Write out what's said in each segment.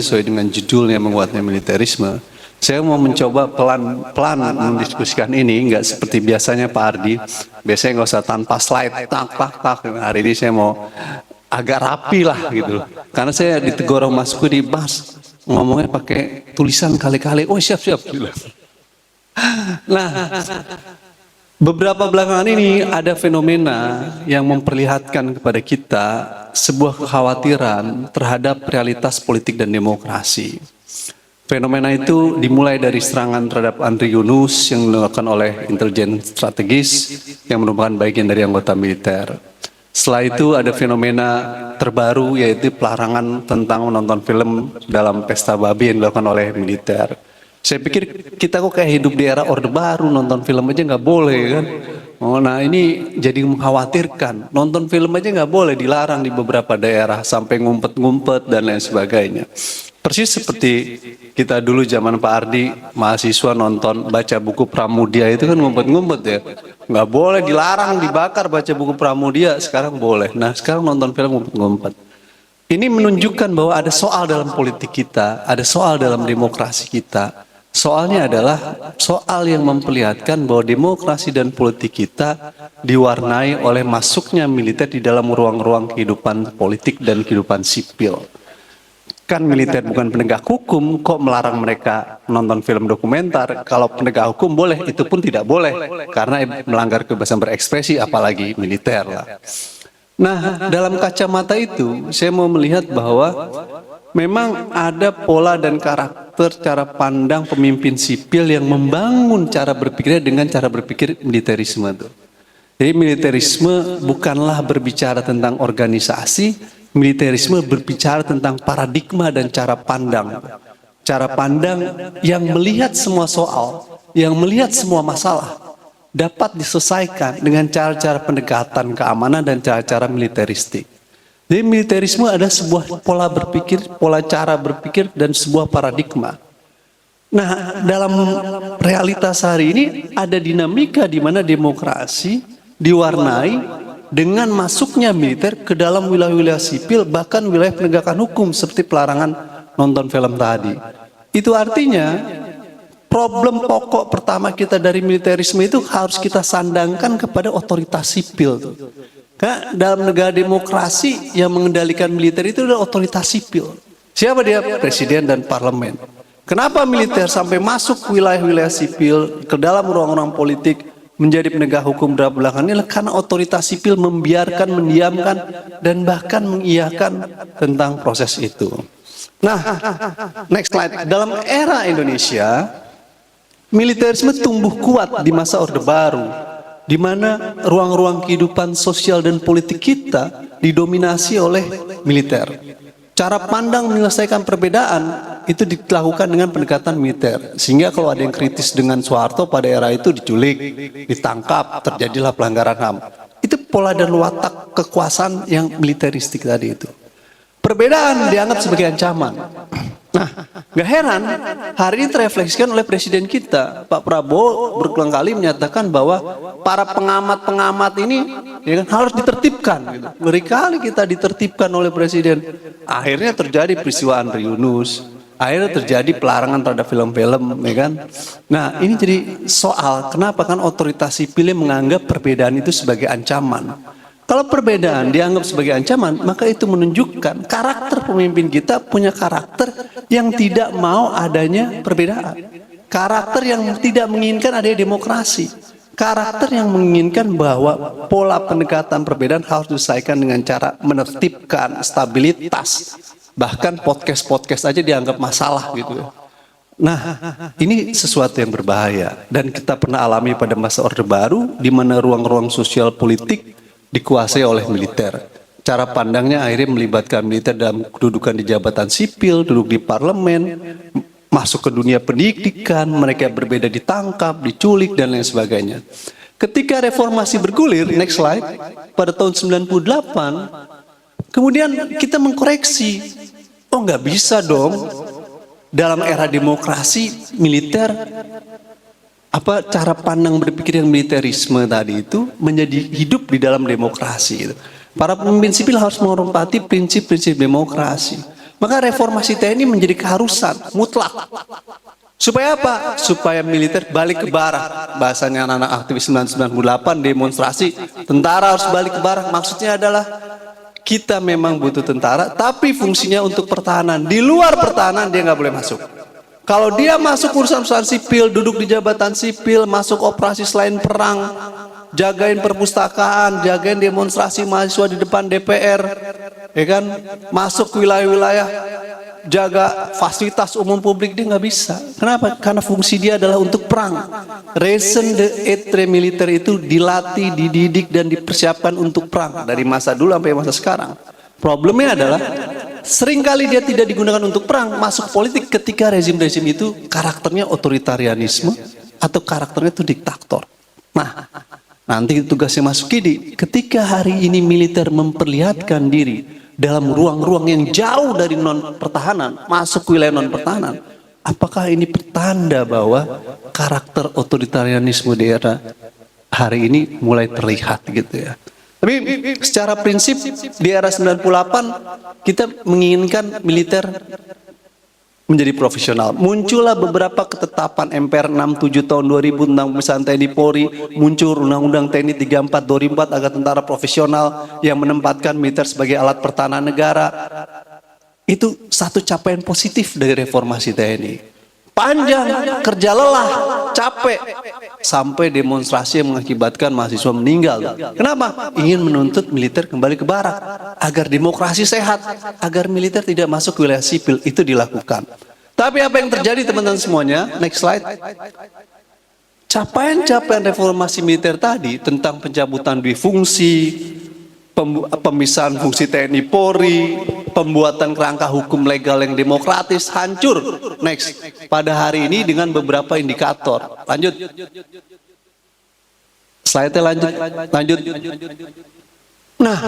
sesuai dengan judulnya menguatnya militerisme. Saya mau mencoba pelan-pelan mendiskusikan ini, nggak seperti biasanya Pak Ardi. Biasanya nggak usah tanpa slide, tak. Hari ini saya mau agak rapi lah gitu. Karena saya ditegur Mas Budi, Mas ngomongnya pakai tulisan kali-kali. Oh siap. Nah, beberapa belakangan ini ada fenomena yang memperlihatkan kepada kita sebuah kekhawatiran terhadap realitas politik dan demokrasi. Fenomena itu dimulai dari serangan terhadap Andri Yunus yang dilakukan oleh intelijen strategis yang merupakan bagian dari anggota militer. Setelah itu ada fenomena terbaru yaitu pelarangan tentang menonton film dalam pesta babi yang dilakukan oleh militer. Saya pikir kita kok kayak hidup di era Orde Baru, nonton film aja nggak boleh kan. Oh, nah ini jadi mengkhawatirkan. Nonton film aja nggak boleh, dilarang di beberapa daerah sampai ngumpet-ngumpet dan lain sebagainya. Persis seperti kita dulu zaman Pak Ardi, mahasiswa nonton baca buku Pramudia itu kan ngumpet-ngumpet ya. Nggak boleh, dilarang, dibakar baca buku Pramudia, sekarang boleh. Nah sekarang nonton film ngumpet-ngumpet. Ini menunjukkan bahwa ada soal dalam politik kita, ada soal dalam demokrasi kita. Soalnya adalah soal yang memperlihatkan bahwa demokrasi dan politik kita diwarnai oleh masuknya militer di dalam ruang-ruang kehidupan politik dan kehidupan sipil. Kan militer bukan penegak hukum, kok melarang mereka nonton film dokumenter? Kalau penegak hukum boleh, itu pun tidak boleh. Karena melanggar kebebasan berekspresi, apalagi militer lah. Nah, dalam kacamata itu, saya mau melihat bahwa memang ada pola dan karakter cara pandang pemimpin sipil yang membangun cara berpikirnya dengan cara berpikir militerisme itu. Jadi militerisme bukanlah berbicara tentang organisasi, militerisme berbicara tentang paradigma dan cara pandang. Cara pandang yang melihat semua soal, yang melihat semua masalah dapat diselesaikan dengan cara-cara pendekatan keamanan dan cara-cara militeristik. Jadi militerisme ada sebuah pola berpikir, pola cara berpikir dan sebuah paradigma. Nah, dalam realitas hari ini ada dinamika di mana demokrasi diwarnai dengan masuknya militer ke dalam wilayah-wilayah sipil, bahkan wilayah penegakan hukum seperti pelarangan nonton film tadi. Itu artinya problem pokok pertama kita dari militerisme itu harus kita sandangkan kepada otoritas sipil. Karena dalam negara demokrasi yang mengendalikan militer itu adalah otoritas sipil. Siapa dia? Presiden dan parlemen. Kenapa militer sampai masuk wilayah-wilayah sipil ke dalam ruang-ruang politik menjadi penegak hukum dalam belakangan ini? Karena otoritas sipil membiarkan, mendiamkan, dan bahkan mengiyakan tentang proses itu. Nah, next slide. Dalam era Indonesia, militerisme tumbuh kuat di masa Orde Baru, di mana ruang-ruang kehidupan sosial dan politik kita didominasi oleh militer. Cara pandang menyelesaikan perbedaan itu dilakukan dengan pendekatan militer. Sehingga kalau ada yang kritis dengan Soeharto pada era itu diculik, ditangkap, terjadilah pelanggaran HAM. Itu pola dan watak kekuasaan yang militeristik tadi itu. Perbedaan dianggap sebagai ancaman. Nah, gak heran hari ini terefleksikan oleh presiden kita, Pak Prabowo berulang kali menyatakan bahwa para pengamat-pengamat ini ya kan, harus ditertibkan. Gitu. Ngeri kali kita ditertibkan oleh presiden. Akhirnya terjadi peristiwa Andri Yunus, akhirnya terjadi pelarangan terhadap film-film, ya kan? Nah, ini jadi soal kenapa kan otoritas sipilnya menganggap perbedaan itu sebagai ancaman. Kalau perbedaan dianggap sebagai ancaman, maka itu menunjukkan karakter pemimpin kita punya karakter yang tidak mau adanya perbedaan. Karakter yang tidak menginginkan adanya demokrasi. Karakter yang menginginkan bahwa pola pendekatan perbedaan harus diselesaikan dengan cara menertibkan stabilitas. Bahkan podcast-podcast aja dianggap masalah gitu. Nah, ini sesuatu yang berbahaya. Dan kita pernah alami pada masa Orde Baru, di mana ruang-ruang sosial politik dikuasai oleh militer. Cara pandangnya akhirnya melibatkan militer dalam kedudukan di jabatan sipil, duduk di parlemen, masuk ke dunia pendidikan, mereka berbeda ditangkap, diculik, dan lain sebagainya. Ketika reformasi bergulir, next slide, pada tahun 98, kemudian kita mengkoreksi, oh nggak bisa dong, dalam era demokrasi militer, cara pandang berpikir yang militerisme tadi itu menjadi hidup di dalam demokrasi. Para pemimpin sipil harus menghormati prinsip-prinsip demokrasi. Maka reformasi TNI menjadi keharusan mutlak. Supaya apa? Supaya militer balik ke barak. Bahasanya anak-anak aktivis 1998 demonstrasi, tentara harus balik ke barak. Maksudnya adalah kita memang butuh tentara, tapi fungsinya untuk pertahanan. Di luar pertahanan dia nggak boleh masuk. Kalau dia masuk urusan sipil, duduk di jabatan sipil, masuk operasi selain perang, jagain perpustakaan, jagain demonstrasi mahasiswa di depan DPR, ya kan, masuk ke wilayah-wilayah, jaga fasilitas umum publik, dia nggak bisa. Kenapa? Karena fungsi dia adalah untuk perang. Raison d'être militer itu dilatih, dididik, dan dipersiapkan untuk perang dari masa dulu sampai masa sekarang. Problemnya adalah seringkali dia tidak digunakan untuk perang, masuk politik ketika rezim-rezim itu karakternya otoritarianisme atau karakternya itu diktator. Nah, nanti tugasnya Mas Kidi, ketika hari ini militer memperlihatkan diri dalam ruang-ruang yang jauh dari non pertahanan, masuk ke wilayah non pertahanan, apakah ini pertanda bahwa karakter otoritarianisme di era hari ini mulai terlihat gitu ya? Tapi secara prinsip di era 98 kita menginginkan militer menjadi profesional. Muncullah beberapa ketetapan MPR 67 tahun 2000 tentang pemisahan TNI Polri, muncul Undang-Undang TNI 34 2004 agar tentara profesional yang menempatkan militer sebagai alat pertahanan negara. Itu satu capaian positif dari reformasi TNI. Panjang, kerja lelah, capek, sampai demonstrasi yang mengakibatkan mahasiswa meninggal. Kenapa? Ingin menuntut militer kembali ke barak, agar demokrasi sehat, agar militer tidak masuk ke wilayah sipil. Itu dilakukan. Tapi apa yang terjadi teman-teman semuanya? Next slide. Capaian-capaian reformasi militer tadi tentang pencabutan dwifungsi, pemisahan fungsi TNI Polri, pembuatan kerangka hukum legal yang demokratis, hancur. Next, pada hari ini dengan beberapa indikator. Lanjut. Slide-nya lanjut. Nah,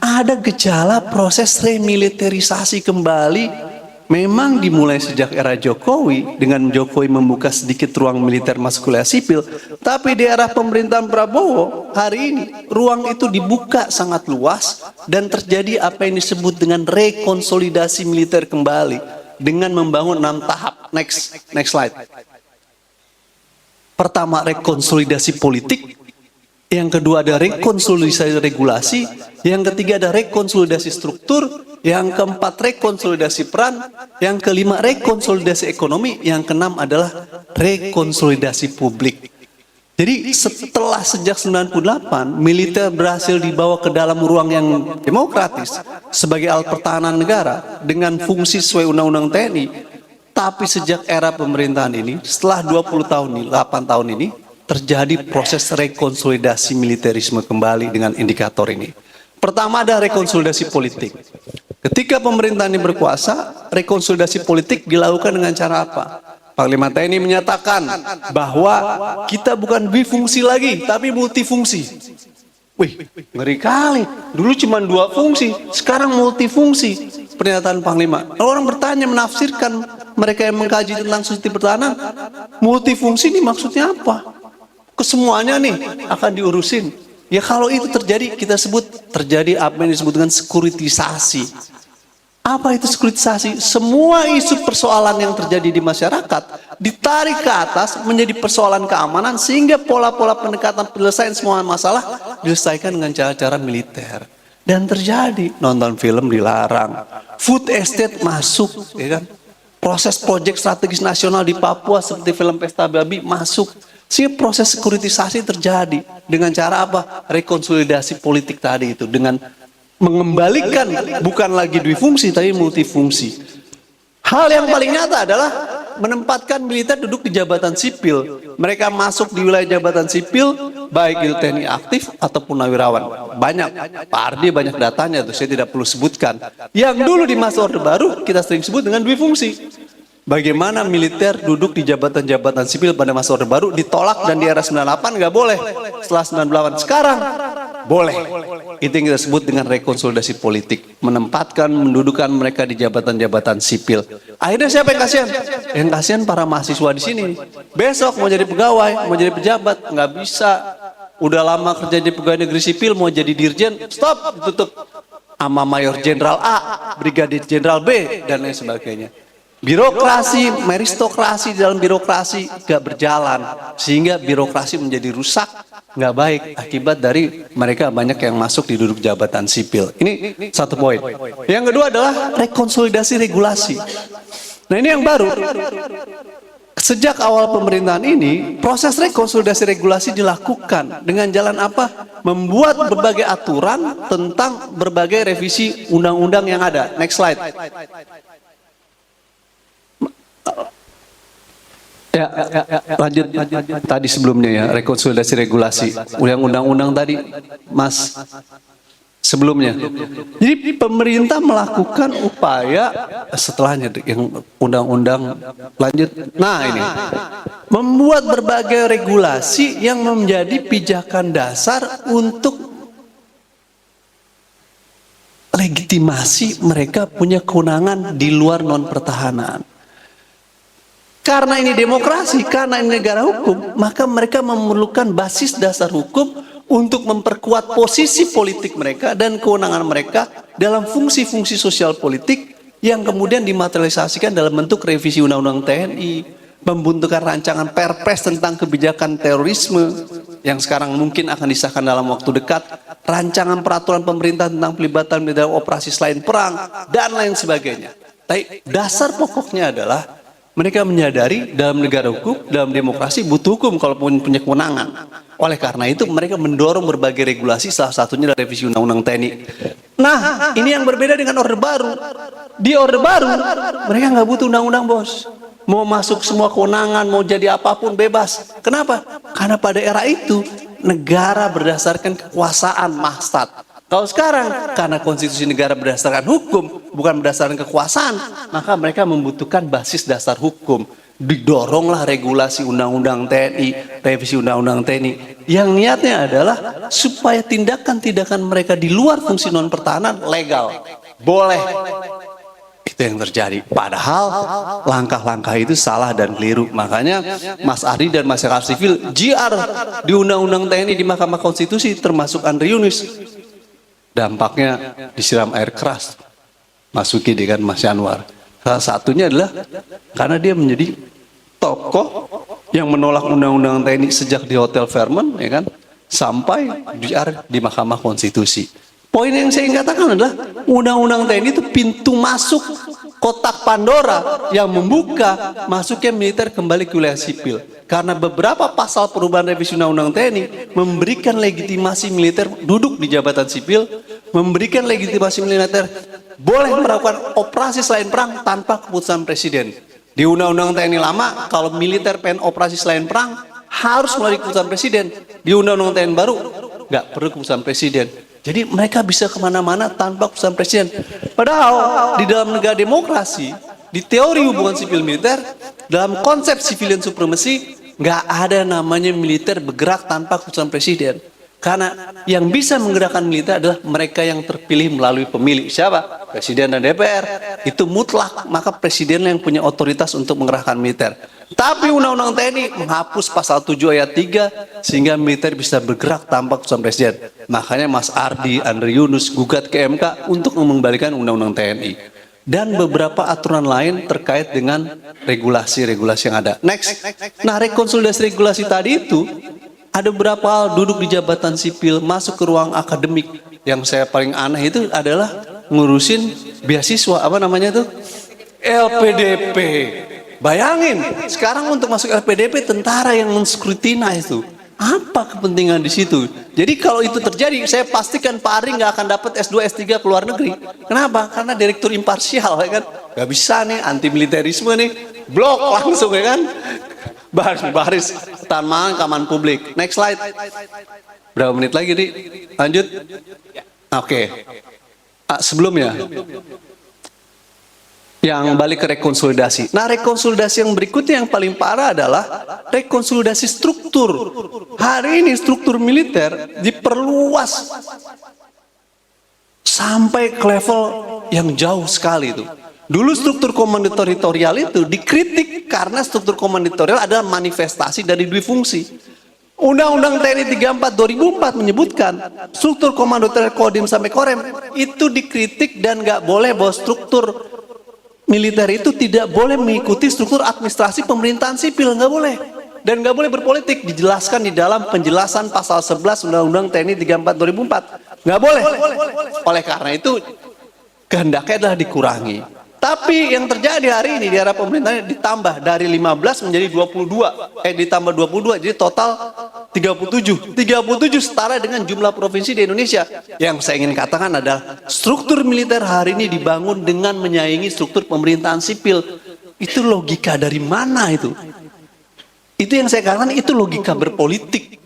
ada gejala proses remiliterisasi kembali. Memang dimulai sejak era Jokowi, dengan Jokowi membuka sedikit ruang militer masuk wilayah sipil, tapi di era pemerintahan Prabowo hari ini ruang itu dibuka sangat luas dan terjadi apa yang disebut dengan rekonsolidasi militer kembali dengan membangun 6 tahap. Next slide. Pertama, rekonsolidasi politik. Yang kedua ada rekonsolidasi regulasi, yang ketiga ada rekonsolidasi struktur, yang keempat rekonsolidasi peran, yang kelima rekonsolidasi ekonomi, yang keenam adalah rekonsolidasi publik. Jadi setelah sejak 98 militer berhasil dibawa ke dalam ruang yang demokratis sebagai alat pertahanan negara dengan fungsi sesuai undang-undang TNI. Tapi sejak era pemerintahan ini, setelah 20 tahun ini, 8 tahun ini, terjadi proses rekonsolidasi militerisme kembali dengan indikator ini. Pertama ada rekonsolidasi politik. Ketika pemerintahan ini berkuasa, rekonsolidasi politik dilakukan dengan cara apa? Panglima TNI menyatakan bahwa kita bukan bifungsi lagi, tapi multifungsi. Wih, ngeri kali. Dulu cuma 2 fungsi, sekarang multifungsi. Pernyataan Panglima. Kalau orang bertanya, menafsirkan, mereka yang mengkaji tentang sistem pertahanan, multifungsi ini maksudnya apa? Kesemuanya nih akan diurusin. Ya kalau itu terjadi, kita sebut terjadi apa yang disebut dengan sekuritisasi. Apa itu sekuritisasi? Semua isu persoalan yang terjadi di masyarakat ditarik ke atas menjadi persoalan keamanan, sehingga pola-pola pendekatan penyelesaian semua masalah diselesaikan dengan cara-cara militer. Dan terjadi, nonton film dilarang, food estate masuk, ya kan? Proses proyek strategis nasional di Papua seperti film Pesta Babi masuk. Sehingga proses sekuritisasi terjadi dengan cara apa? Rekonsolidasi politik tadi itu, dengan mengembalikan bukan lagi dwifungsi tapi multifungsi. Hal yang paling nyata adalah menempatkan militer duduk di jabatan sipil. Mereka masuk di wilayah jabatan sipil, baik itu TNI aktif ataupun nawirawan. Banyak, Pak Ardi banyak datanya tuh, saya tidak perlu sebutkan. Yang dulu di masa Orde Baru kita sering sebut dengan dwifungsi. Bagaimana militer duduk di jabatan-jabatan sipil pada masa Orde Baru ditolak, dan di era 98 nggak boleh. Setelah 98 sekarang boleh. Itu yang kita sebut dengan rekonsolidasi politik, menempatkan, mendudukan mereka di jabatan-jabatan sipil. Akhirnya siapa yang kasihan? Yang kasihan para mahasiswa di sini. Besok mau jadi pegawai, mau jadi pejabat, nggak bisa. Udah lama kerja di pegawai negeri sipil, mau jadi dirjen, stop, tutup. sama Mayor Jenderal A, Brigadir Jenderal B, dan lain sebagainya. Birokrasi, meristokrasi di dalam birokrasi gak berjalan, sehingga birokrasi menjadi rusak, nggak baik akibat dari mereka banyak yang masuk di duduk jabatan sipil. Ini satu poin. Yang kedua adalah rekonsolidasi regulasi. Nah ini yang baru. Sejak awal pemerintahan ini, proses rekonsolidasi regulasi dilakukan dengan jalan apa? Membuat berbagai aturan tentang berbagai revisi undang-undang yang ada. Next slide. Ya, lanjut tadi sebelumnya ya, rekonsolidasi regulasi. Undang-undang tadi, Mas, sebelumnya. Jadi pemerintah melakukan upaya setelahnya yang undang-undang lanjut. Nah ini, membuat berbagai regulasi yang menjadi pijakan dasar untuk legitimasi mereka punya kewenangan di luar non pertahanan. Karena ini demokrasi, karena ini negara hukum, maka mereka memerlukan basis dasar hukum untuk memperkuat posisi politik mereka dan kewenangan mereka dalam fungsi-fungsi sosial politik yang kemudian dimaterialisasikan dalam bentuk revisi Undang-Undang TNI, pembentukan rancangan Perpres tentang kebijakan terorisme yang sekarang mungkin akan disahkan dalam waktu dekat, rancangan peraturan pemerintah tentang pelibatan dalam operasi selain perang, dan lain sebagainya. Tapi dasar pokoknya adalah mereka menyadari dalam negara hukum, dalam demokrasi butuh hukum kalau punya kewenangan. Oleh karena itu mereka mendorong berbagai regulasi, salah satunya adalah revisi Undang-Undang TNI. Nah, ini yang berbeda dengan Orde Baru. Di Orde Baru, mereka nggak butuh undang-undang, bos. Mau masuk semua kewenangan, mau jadi apapun bebas. Kenapa? Karena pada era itu, negara berdasarkan kekuasaan mahstat. Kalau sekarang, karena konstitusi negara berdasarkan hukum, bukan berdasarkan kekuasaan, maka mereka membutuhkan basis dasar hukum. Didoronglah regulasi Undang-Undang TNI, revisi Undang-Undang TNI. Yang niatnya adalah supaya tindakan-tindakan mereka di luar fungsi non pertahanan legal. Boleh. Itu yang terjadi. Padahal langkah-langkah itu salah dan keliru. Makanya Mas Ardi dan masyarakat sivil, JR di Undang-Undang TNI di Mahkamah Konstitusi, termasuk Andre Yunus, dampaknya disiram air keras. Masuki dengan Mas Yanwar. Salah satunya adalah karena dia menjadi tokoh yang menolak Undang-Undang TNI sejak di Hotel Fairmont, ya kan, sampai di Mahkamah Konstitusi. Poin yang saya ingin katakan adalah Undang-Undang TNI itu pintu masuk kotak Pandora yang membuka masuknya militer kembali ke wilayah sipil. Karena beberapa pasal perubahan revisi Undang-Undang TNI memberikan legitimasi militer duduk di jabatan sipil, memberikan legitimasi militer boleh melakukan operasi selain perang tanpa keputusan presiden. Di Undang-Undang TNI lama, kalau militer pengen operasi selain perang harus melalui keputusan presiden. Di Undang-Undang TNI baru nggak perlu keputusan presiden. Jadi mereka bisa kemana-mana tanpa keputusan presiden. Padahal di dalam negara demokrasi, di teori hubungan sipil militer, dalam konsep civilian supremacy, nggak ada namanya militer bergerak tanpa keputusan presiden. Karena yang bisa menggerakkan militer adalah mereka yang terpilih melalui pemilih. Siapa? Presiden dan DPR. Itu mutlak, maka presiden yang punya otoritas untuk menggerakkan militer. Tapi Undang-Undang TNI menghapus pasal 7 ayat 3 sehingga militer bisa bergerak tanpa keputusan presiden. Makanya Mas Ardi, Andre Yunus gugat ke MK untuk mengembalikan Undang-Undang TNI. Dan beberapa aturan lain terkait dengan regulasi-regulasi yang ada. Next. Nah, rekonsolidasi regulasi tadi itu ada beberapa hal, duduk di jabatan sipil, masuk ke ruang akademik. Yang saya paling aneh itu adalah ngurusin beasiswa, apa namanya itu? LPDP. Bayangin, sekarang untuk masuk LPDP tentara yang menskrutinise itu. Apa kepentingan di situ? Jadi kalau itu terjadi, saya pastikan Pak Ari nggak akan dapat S2, S3 ke luar negeri. Kenapa? Karena direktur imparsial, ya kan? Gak bisa nih, anti militerisme nih, blok langsung, ya kan? Baris taman keamanan publik. Next slide. Berapa menit lagi, Di? Lanjut. Oke. Sebelumnya, yang balik ke rekonsolidasi. Nah, rekonsolidasi yang berikutnya yang paling parah adalah rekonsolidasi struktur. Hari ini struktur militer diperluas sampai ke level yang jauh sekali itu. Dulu struktur komando teritorial itu dikritik karena struktur komando teritorial adalah manifestasi dari dui fungsi. Undang-Undang TNI 34 2004 menyebutkan struktur komando Kodim sampai Korem itu dikritik dan nggak boleh bahwa struktur militer itu tidak boleh mengikuti struktur administrasi pemerintahan sipil, nggak boleh. Dan nggak boleh berpolitik, dijelaskan di dalam penjelasan pasal 11 Undang-Undang TNI 34 2004. Nggak boleh. Oleh karena itu kehendaknya adalah dikurangi. Tapi yang terjadi hari ini di era pemerintahan ditambah dari 15 menjadi 22. Ditambah 22 jadi total 37. 37 setara dengan jumlah provinsi di Indonesia. Yang saya ingin katakan adalah struktur militer hari ini dibangun dengan menyaingi struktur pemerintahan sipil. Itu logika dari mana itu? Itu yang saya katakan, itu logika berpolitik.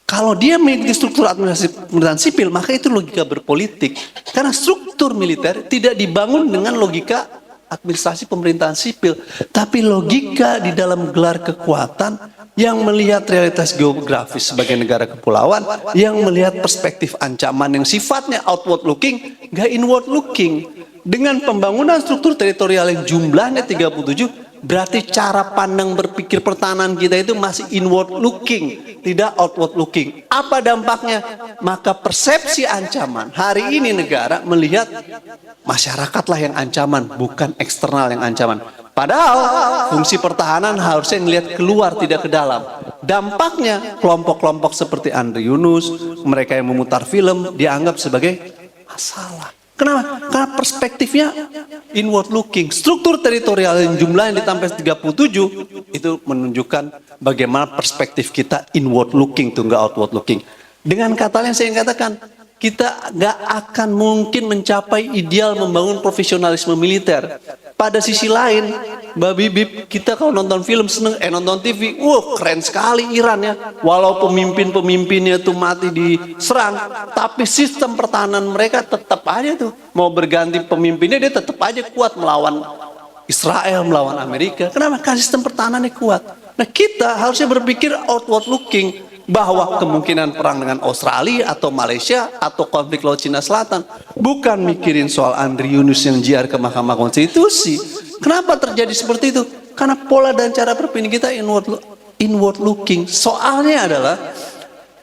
Kalau dia mengikuti struktur administrasi pemerintahan sipil, maka itu logika berpolitik. Karena struktur militer tidak dibangun dengan logika administrasi pemerintahan sipil, tapi logika di dalam gelar kekuatan yang melihat realitas geografis sebagai negara kepulauan, yang melihat perspektif ancaman yang sifatnya outward looking, nggak inward looking. Dengan pembangunan struktur teritorial yang jumlahnya 37, berarti cara pandang berpikir pertahanan kita itu masih inward looking, tidak outward looking. Apa dampaknya? Maka persepsi ancaman. Hari ini negara melihat masyarakatlah yang ancaman, bukan eksternal yang ancaman. Padahal fungsi pertahanan harusnya melihat keluar, tidak ke dalam. Dampaknya kelompok-kelompok seperti Andre Yunus, mereka yang memutar film, dianggap sebagai masalah. Kenapa? Karena perspektifnya inward looking. Struktur teritorial yang jumlahnya ditambah 37 itu menunjukkan bagaimana perspektif kita inward looking, tuh nggak outward looking. Dengan kata lain saya katakan, kita nggak akan mungkin mencapai ideal membangun profesionalisme militer. Pada sisi lain, Mbak Bibip, kita kalau nonton film seneng, nonton TV, keren sekali Iran ya. Walau pemimpin-pemimpinnya tuh mati diserang, tapi sistem pertahanan mereka tetap aja tuh. Mau berganti pemimpinnya, dia tetap aja kuat melawan Israel, melawan Amerika. Kenapa? Karena sistem pertahanannya kuat. Nah, kita harusnya berpikir outward looking, bahwa kemungkinan perang dengan Australia atau Malaysia atau konflik Laut Cina Selatan bukan mikirin soal Andre Yunus yang jiar ke Mahkamah Konstitusi. Kenapa terjadi seperti itu? Karena pola dan cara berpikir kita inward looking. Soalnya adalah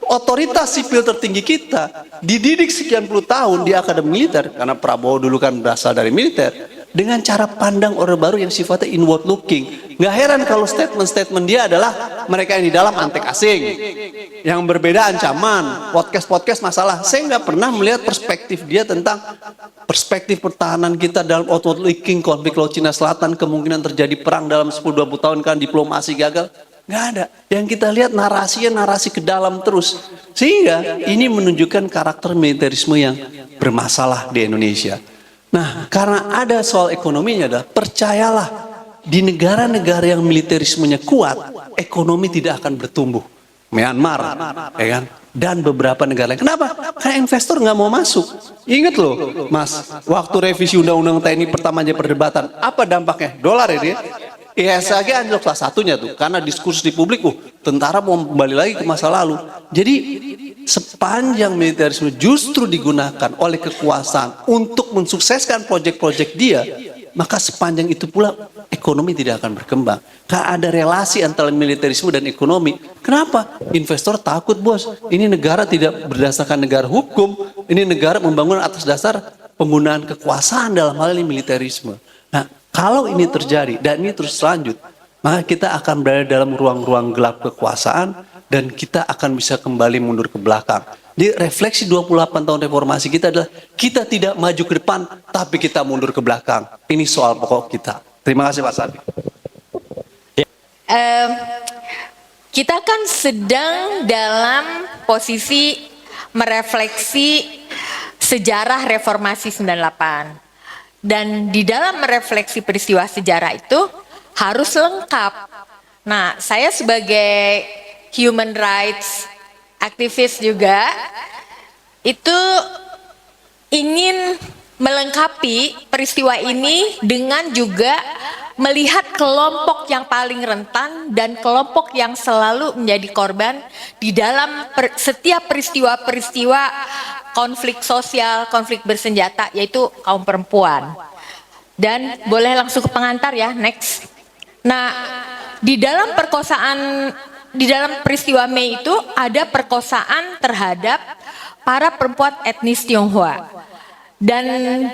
otoritas sipil tertinggi kita dididik sekian puluh tahun di akademi militer, karena Prabowo dulu kan berasal dari militer, dengan cara pandang Orde Baru yang sifatnya inward looking. Nggak heran kalau statement-statement dia adalah mereka yang di dalam antek asing, yang berbeda ancaman, podcast masalah. Saya nggak pernah melihat perspektif dia tentang perspektif pertahanan kita dalam outward looking, konflik Laut Cina Selatan, kemungkinan terjadi perang dalam 10-20 tahun kan diplomasi gagal. Nggak ada. Yang kita lihat narasinya narasi ke dalam terus. Sehingga ini menunjukkan karakter militerisme yang bermasalah di Indonesia. Nah, karena ada soal ekonominya adalah, percayalah, di negara-negara yang militerismenya kuat, ekonomi tidak akan bertumbuh. Myanmar, ya kan? Dan beberapa negara lain. Kenapa? Karena investor nggak mau masuk. Ingat loh, Mas, waktu revisi Undang-Undang TNI pertama aja perdebatan, apa dampaknya? Dolar ya dia. IHSG anjlok salah satunya tuh, karena diskursus di publik, tentara mau kembali lagi ke masa lalu. Jadi sepanjang militerisme justru digunakan oleh kekuasaan untuk mensukseskan proyek-proyek dia, maka sepanjang itu pula ekonomi tidak akan berkembang. Karena ada relasi antara militerisme dan ekonomi. Kenapa? Investor takut, bos. Ini negara tidak berdasarkan negara hukum. Ini negara membangun atas dasar penggunaan kekuasaan, dalam hal ini militerisme. Nah, kalau ini terjadi dan ini terus lanjut, maka kita akan berada dalam ruang-ruang gelap kekuasaan dan kita akan bisa kembali mundur ke belakang. Jadi refleksi 28 tahun reformasi kita adalah kita tidak maju ke depan, tapi kita mundur ke belakang. Ini soal pokok kita. Terima kasih Pak Sabi. Kita kan sedang dalam posisi merefleksi sejarah reformasi 98. Dan di dalam merefleksi peristiwa sejarah itu harus lengkap. Nah, saya sebagai human rights aktivis juga itu ingin melengkapi peristiwa ini dengan juga melihat kelompok yang paling rentan dan kelompok yang selalu menjadi korban di dalam setiap peristiwa-peristiwa konflik sosial, konflik bersenjata, yaitu kaum perempuan. Dan boleh langsung ke pengantar ya, next. Nah, di dalam perkosaan di dalam peristiwa Mei itu ada perkosaan terhadap para perempuan etnis Tionghoa. Dan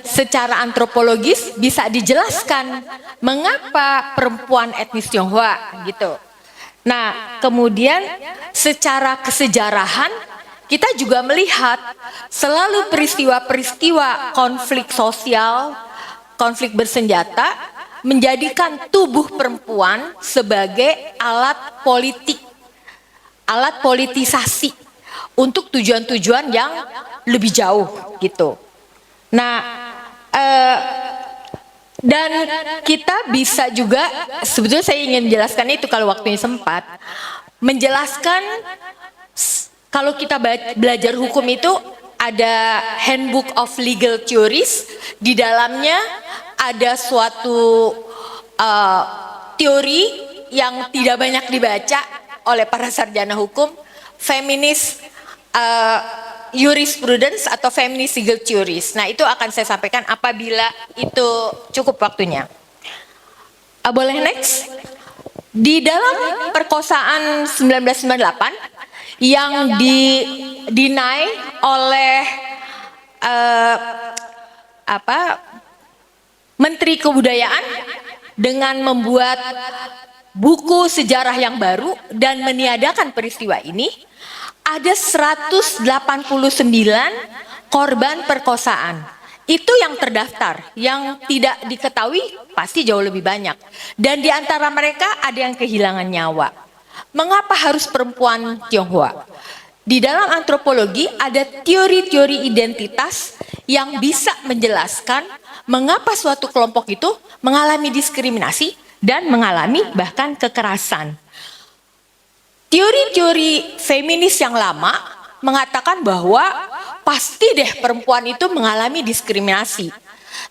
secara antropologis bisa dijelaskan mengapa perempuan etnis Tionghoa gitu. Nah, kemudian secara kesejarahan kita juga melihat selalu peristiwa-peristiwa konflik sosial, konflik bersenjata menjadikan tubuh perempuan sebagai alat politik, alat politisasi untuk tujuan-tujuan yang lebih jauh gitu. Nah, dan kita bisa juga, sebetulnya saya ingin menjelaskan itu kalau waktunya sempat, menjelaskan kalau kita belajar hukum itu ada Handbook of Legal Theories, di dalamnya ada suatu teori yang tidak banyak dibaca oleh para sarjana hukum, feminist jurisprudence atau feminist legal theories. Nah, itu akan saya sampaikan apabila itu cukup waktunya. Boleh next? Di dalam perkosaan 1998 yang deny oleh Menteri Kebudayaan dengan membuat buku sejarah yang baru dan meniadakan peristiwa ini, ada 189 korban perkosaan. Itu yang terdaftar, yang tidak diketahui pasti jauh lebih banyak. Dan di antara mereka ada yang kehilangan nyawa. Mengapa harus perempuan Tionghoa? Di dalam antropologi ada teori-teori identitas yang bisa menjelaskan mengapa suatu kelompok itu mengalami diskriminasi dan mengalami bahkan kekerasan. Teori-teori feminis yang lama mengatakan bahwa pasti deh perempuan itu mengalami diskriminasi.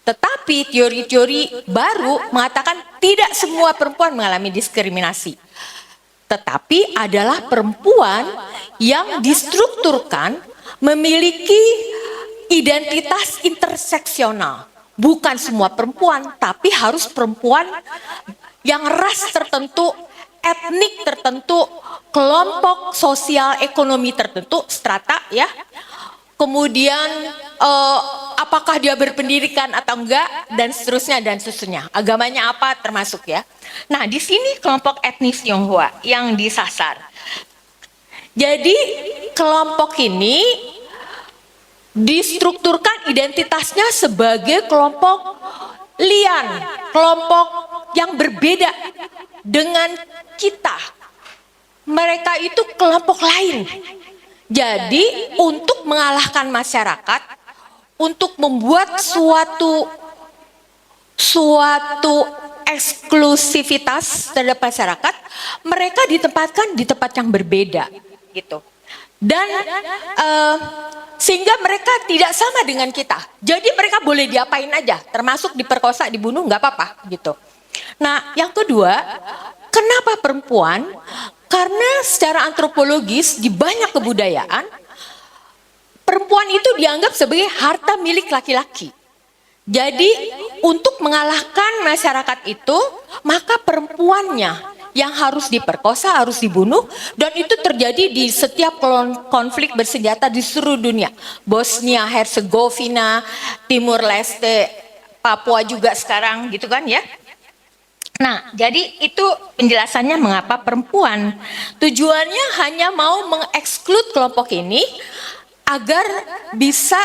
Tetapi teori-teori baru mengatakan tidak semua perempuan mengalami diskriminasi. Tetapi adalah perempuan yang distrukturkan memiliki identitas interseksional. Bukan semua perempuan, tapi harus perempuan yang ras tertentu, etnik tertentu, kelompok sosial ekonomi tertentu, strata ya. Kemudian apakah dia berpendidikan atau enggak, dan seterusnya. Agamanya apa termasuk ya. Nah, di sini kelompok etnis Tionghoa yang disasar. Jadi kelompok ini distrukturkan identitasnya sebagai kelompok lian, kelompok yang berbeda dengan kita. Mereka itu kelompok lain. Jadi untuk mengalahkan masyarakat, untuk membuat suatu eksklusivitas terhadap masyarakat, mereka ditempatkan di tempat yang berbeda gitu. Dan sehingga mereka tidak sama dengan kita. Jadi mereka boleh diapain aja, termasuk diperkosa, dibunuh, nggak apa-apa gitu. Nah, yang kedua, kenapa perempuan? Karena secara antropologis di banyak kebudayaan, perempuan itu dianggap sebagai harta milik laki-laki. Jadi untuk mengalahkan masyarakat itu, maka perempuannya yang harus diperkosa, harus dibunuh, dan itu terjadi di setiap konflik bersenjata di seluruh dunia. Bosnia, Herzegovina, Timur Leste, Papua juga sekarang gitu kan ya. Nah, jadi itu penjelasannya mengapa perempuan. Tujuannya hanya mau mengeksklud kelompok ini agar bisa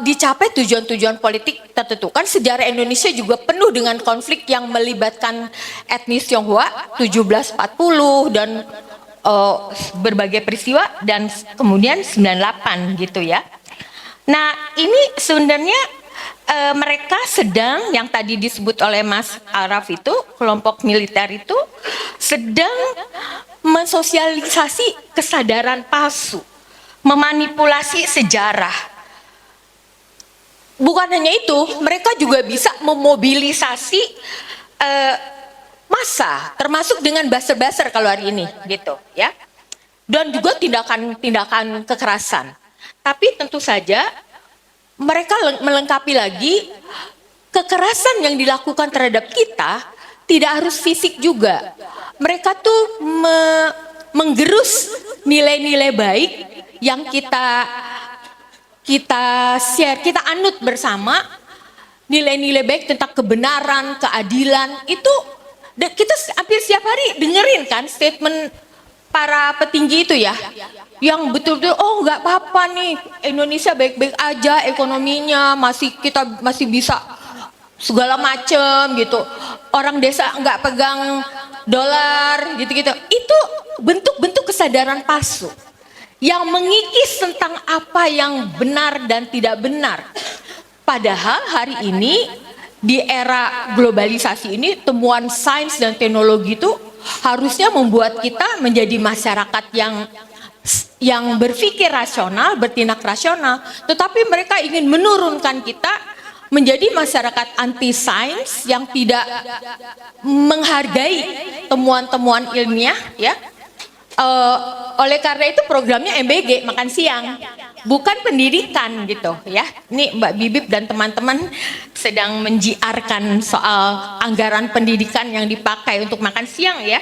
dicapai tujuan-tujuan politik tertentu. Kan sejarah Indonesia juga penuh dengan konflik yang melibatkan etnis Tionghoa 1740 dan berbagai peristiwa, dan kemudian 98 gitu ya. Nah, ini sebenarnya mereka sedang, yang tadi disebut oleh Mas Araf itu, kelompok militer itu sedang mensosialisasi kesadaran palsu, memanipulasi sejarah. Bukan hanya itu, mereka juga bisa memobilisasi massa, termasuk dengan buzzer-buzzer kalau hari ini gitu ya. Dan juga tindakan kekerasan. Tapi tentu saja mereka melengkapi lagi kekerasan yang dilakukan terhadap kita tidak harus fisik juga. mereka tuh menggerus nilai-nilai baik yang kita share, kita anut bersama, nilai-nilai baik tentang kebenaran, keadilan. Itu kita hampir setiap hari dengerin kan statement para petinggi itu ya, yang betul-betul oh nggak apa-apa nih, Indonesia baik-baik aja ekonominya, kita masih bisa segala macem gitu, orang desa nggak pegang dolar gitu-gitu. Itu bentuk-bentuk kesadaran palsu yang mengikis tentang apa yang benar dan tidak benar. Padahal hari ini di era globalisasi ini, temuan sains dan teknologi itu harusnya membuat kita menjadi masyarakat yang berpikir rasional, bertindak rasional. Tetapi mereka ingin menurunkan kita menjadi masyarakat anti sains yang tidak menghargai temuan-temuan ilmiah, ya. Oleh karena itu programnya MBG, makan siang, bukan pendidikan gitu ya. Ini Mbak Bibip dan teman-teman sedang menjiarkan soal anggaran pendidikan yang dipakai untuk makan siang ya.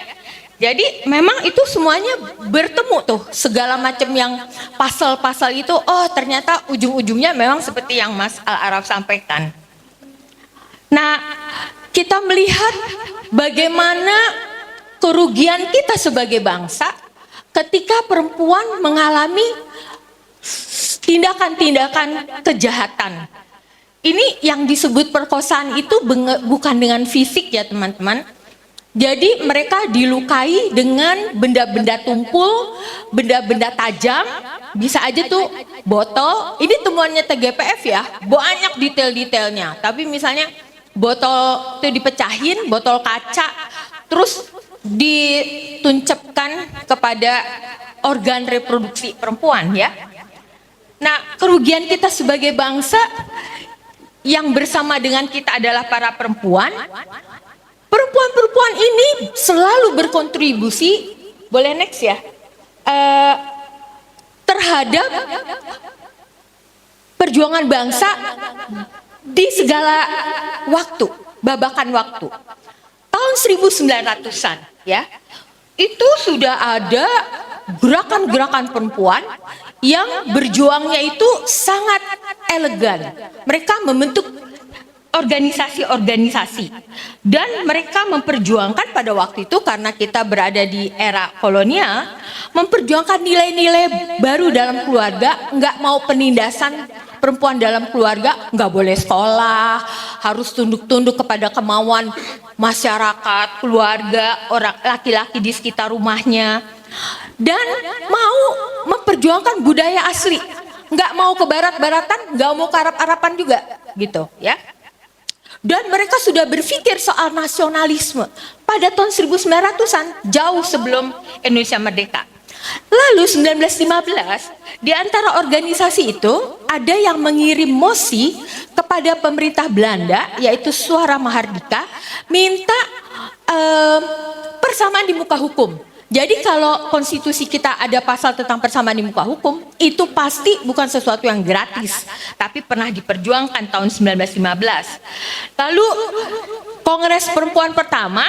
Jadi memang itu semuanya bertemu tuh, segala macam yang pasal-pasal itu, oh ternyata ujung-ujungnya memang seperti yang Mas Al-Araf sampaikan. Nah, kita melihat bagaimana kerugian kita sebagai bangsa ketika perempuan mengalami tindakan-tindakan kejahatan. Ini yang disebut perkosaan itu bukan dengan fisik ya teman-teman. Jadi mereka dilukai dengan benda-benda tumpul, benda-benda tajam, bisa aja tuh botol. Ini temuannya TGPF ya, banyak detail-detailnya. Tapi misalnya botol itu dipecahin, botol kaca, terus dituncepkan kepada organ reproduksi perempuan ya. Nah, kerugian kita sebagai bangsa yang bersama dengan kita adalah para perempuan. Perempuan-perempuan ini selalu berkontribusi, boleh next ya, terhadap perjuangan bangsa di segala waktu, babakan waktu. Tahun 1900-an ya, itu sudah ada gerakan-gerakan perempuan yang berjuangnya itu sangat elegan. Mereka membentuk organisasi-organisasi dan mereka memperjuangkan pada waktu itu, karena kita berada di era kolonial, memperjuangkan nilai-nilai baru dalam keluarga. Nggak mau penindasan perempuan dalam keluarga, nggak boleh sekolah, harus tunduk-tunduk kepada kemauan masyarakat, keluarga, orang laki-laki di sekitar rumahnya, dan mau memperjuangkan budaya asli, nggak mau ke barat-baratan, nggak mau ke Arab-Araban juga gitu ya. Dan mereka sudah berpikir soal nasionalisme pada tahun 1900-an, jauh sebelum Indonesia merdeka. Lalu 1915, di antara organisasi itu ada yang mengirim mosi kepada pemerintah Belanda, yaitu Suara Mahardika, minta persamaan di muka hukum. Jadi kalau konstitusi kita ada pasal tentang persamaan di muka hukum, itu pasti bukan sesuatu yang gratis, tapi pernah diperjuangkan tahun 1915. Lalu Kongres Perempuan pertama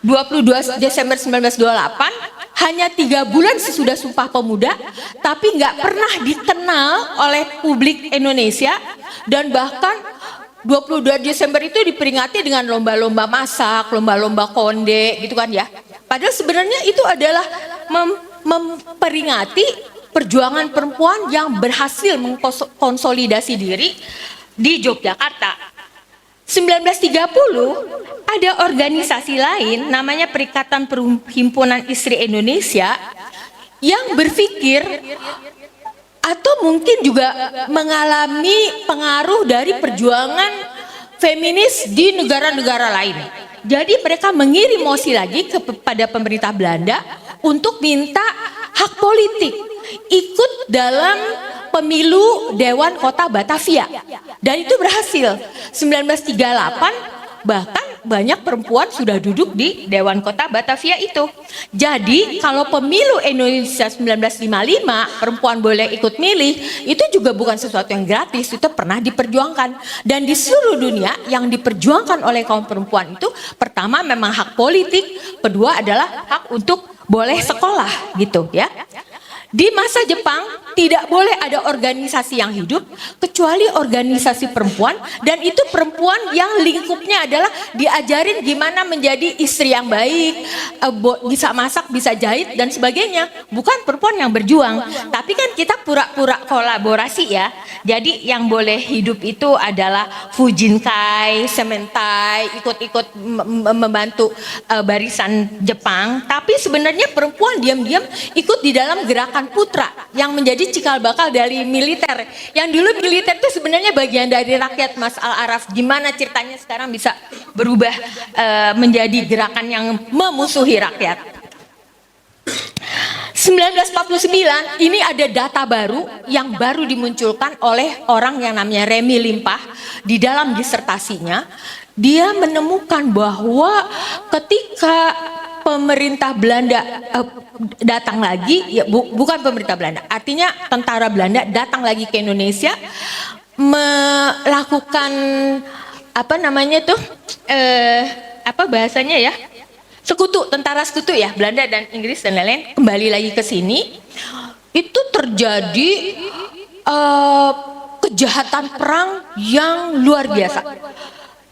22 Desember 1928, hanya 3 bulan sesudah Sumpah Pemuda, tapi nggak pernah dikenal oleh publik Indonesia, dan bahkan 22 Desember itu diperingati dengan lomba-lomba masak, lomba-lomba konde gitu kan ya. Padahal sebenarnya itu adalah memperingati perjuangan perempuan yang berhasil mengkonsolidasi diri di Yogyakarta. 1930 ada organisasi lain namanya Perikatan Perhimpunan Istri Indonesia yang berpikir atau mungkin juga mengalami pengaruh dari perjuangan feminis di negara-negara lain. Jadi mereka mengirim mosi lagi kepada pemerintah Belanda untuk minta hak politik, ikut dalam pemilu Dewan Kota Batavia. Dan itu berhasil. 1938 bahkan banyak perempuan sudah duduk di Dewan Kota Batavia itu. Jadi kalau pemilu Indonesia 1955 perempuan boleh ikut milih, itu juga bukan sesuatu yang gratis, itu pernah diperjuangkan. Dan di seluruh dunia yang diperjuangkan oleh kaum perempuan itu, pertama memang hak politik, kedua adalah hak untuk boleh sekolah gitu ya. Di masa Jepang tidak boleh ada organisasi yang hidup kecuali organisasi perempuan, dan itu perempuan yang lingkupnya adalah diajarin gimana menjadi istri yang baik, bisa masak, bisa jahit dan sebagainya. Bukan perempuan yang berjuang, tapi kan kita pura-pura kolaborasi ya. Jadi yang boleh hidup itu adalah Fujinkai, Sementai, ikut-ikut membantu barisan Jepang, tapi sebenarnya perempuan diam-diam ikut di dalam gerakan Putra yang menjadi cikal bakal dari militer. Yang dulu militer itu sebenarnya bagian dari rakyat, Mas Al-Araf. Gimana ceritanya sekarang bisa berubah menjadi gerakan yang memusuhi rakyat. 1949 ini ada data baru yang baru dimunculkan oleh orang yang namanya Remy Limpah di dalam disertasinya. Dia menemukan bahwa ketika pemerintah Belanda datang lagi, ya bukan pemerintah Belanda, artinya tentara Belanda datang lagi ke Indonesia, melakukan apa namanya tuh, apa bahasanya ya, sekutu, tentara sekutu ya, Belanda dan Inggris dan lain-lain kembali lagi ke sini. Itu terjadi kejahatan perang yang luar biasa.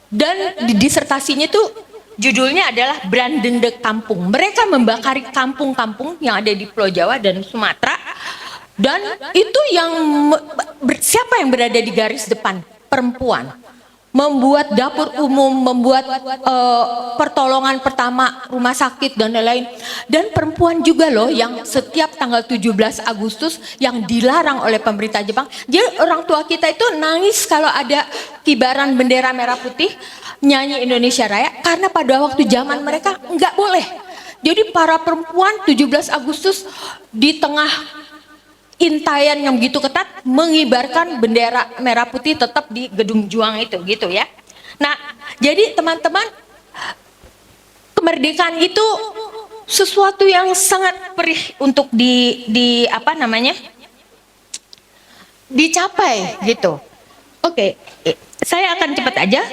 Dan di disertasinya tuh judulnya adalah Brandende Kampung. Mereka membakari kampung-kampung yang ada di Pulau Jawa dan Sumatera. Dan itu yang siapa yang berada di garis depan? Perempuan. Membuat dapur umum, membuat pertolongan pertama, rumah sakit dan lain-lain. Dan perempuan juga loh yang setiap tanggal 17 Agustus yang dilarang oleh pemerintah Jepang. Jadi orang tua kita itu nangis kalau ada kibaran bendera merah putih, nyanyi Indonesia Raya, karena pada waktu zaman mereka nggak boleh. Jadi para perempuan 17 Agustus di tengah intayan yang begitu ketat mengibarkan bendera merah putih tetap di Gedung Juang itu gitu ya. Nah, jadi teman-teman, kemerdekaan itu sesuatu yang sangat perih untuk di apa namanya? Dicapai gitu. Oke, saya akan cepat aja.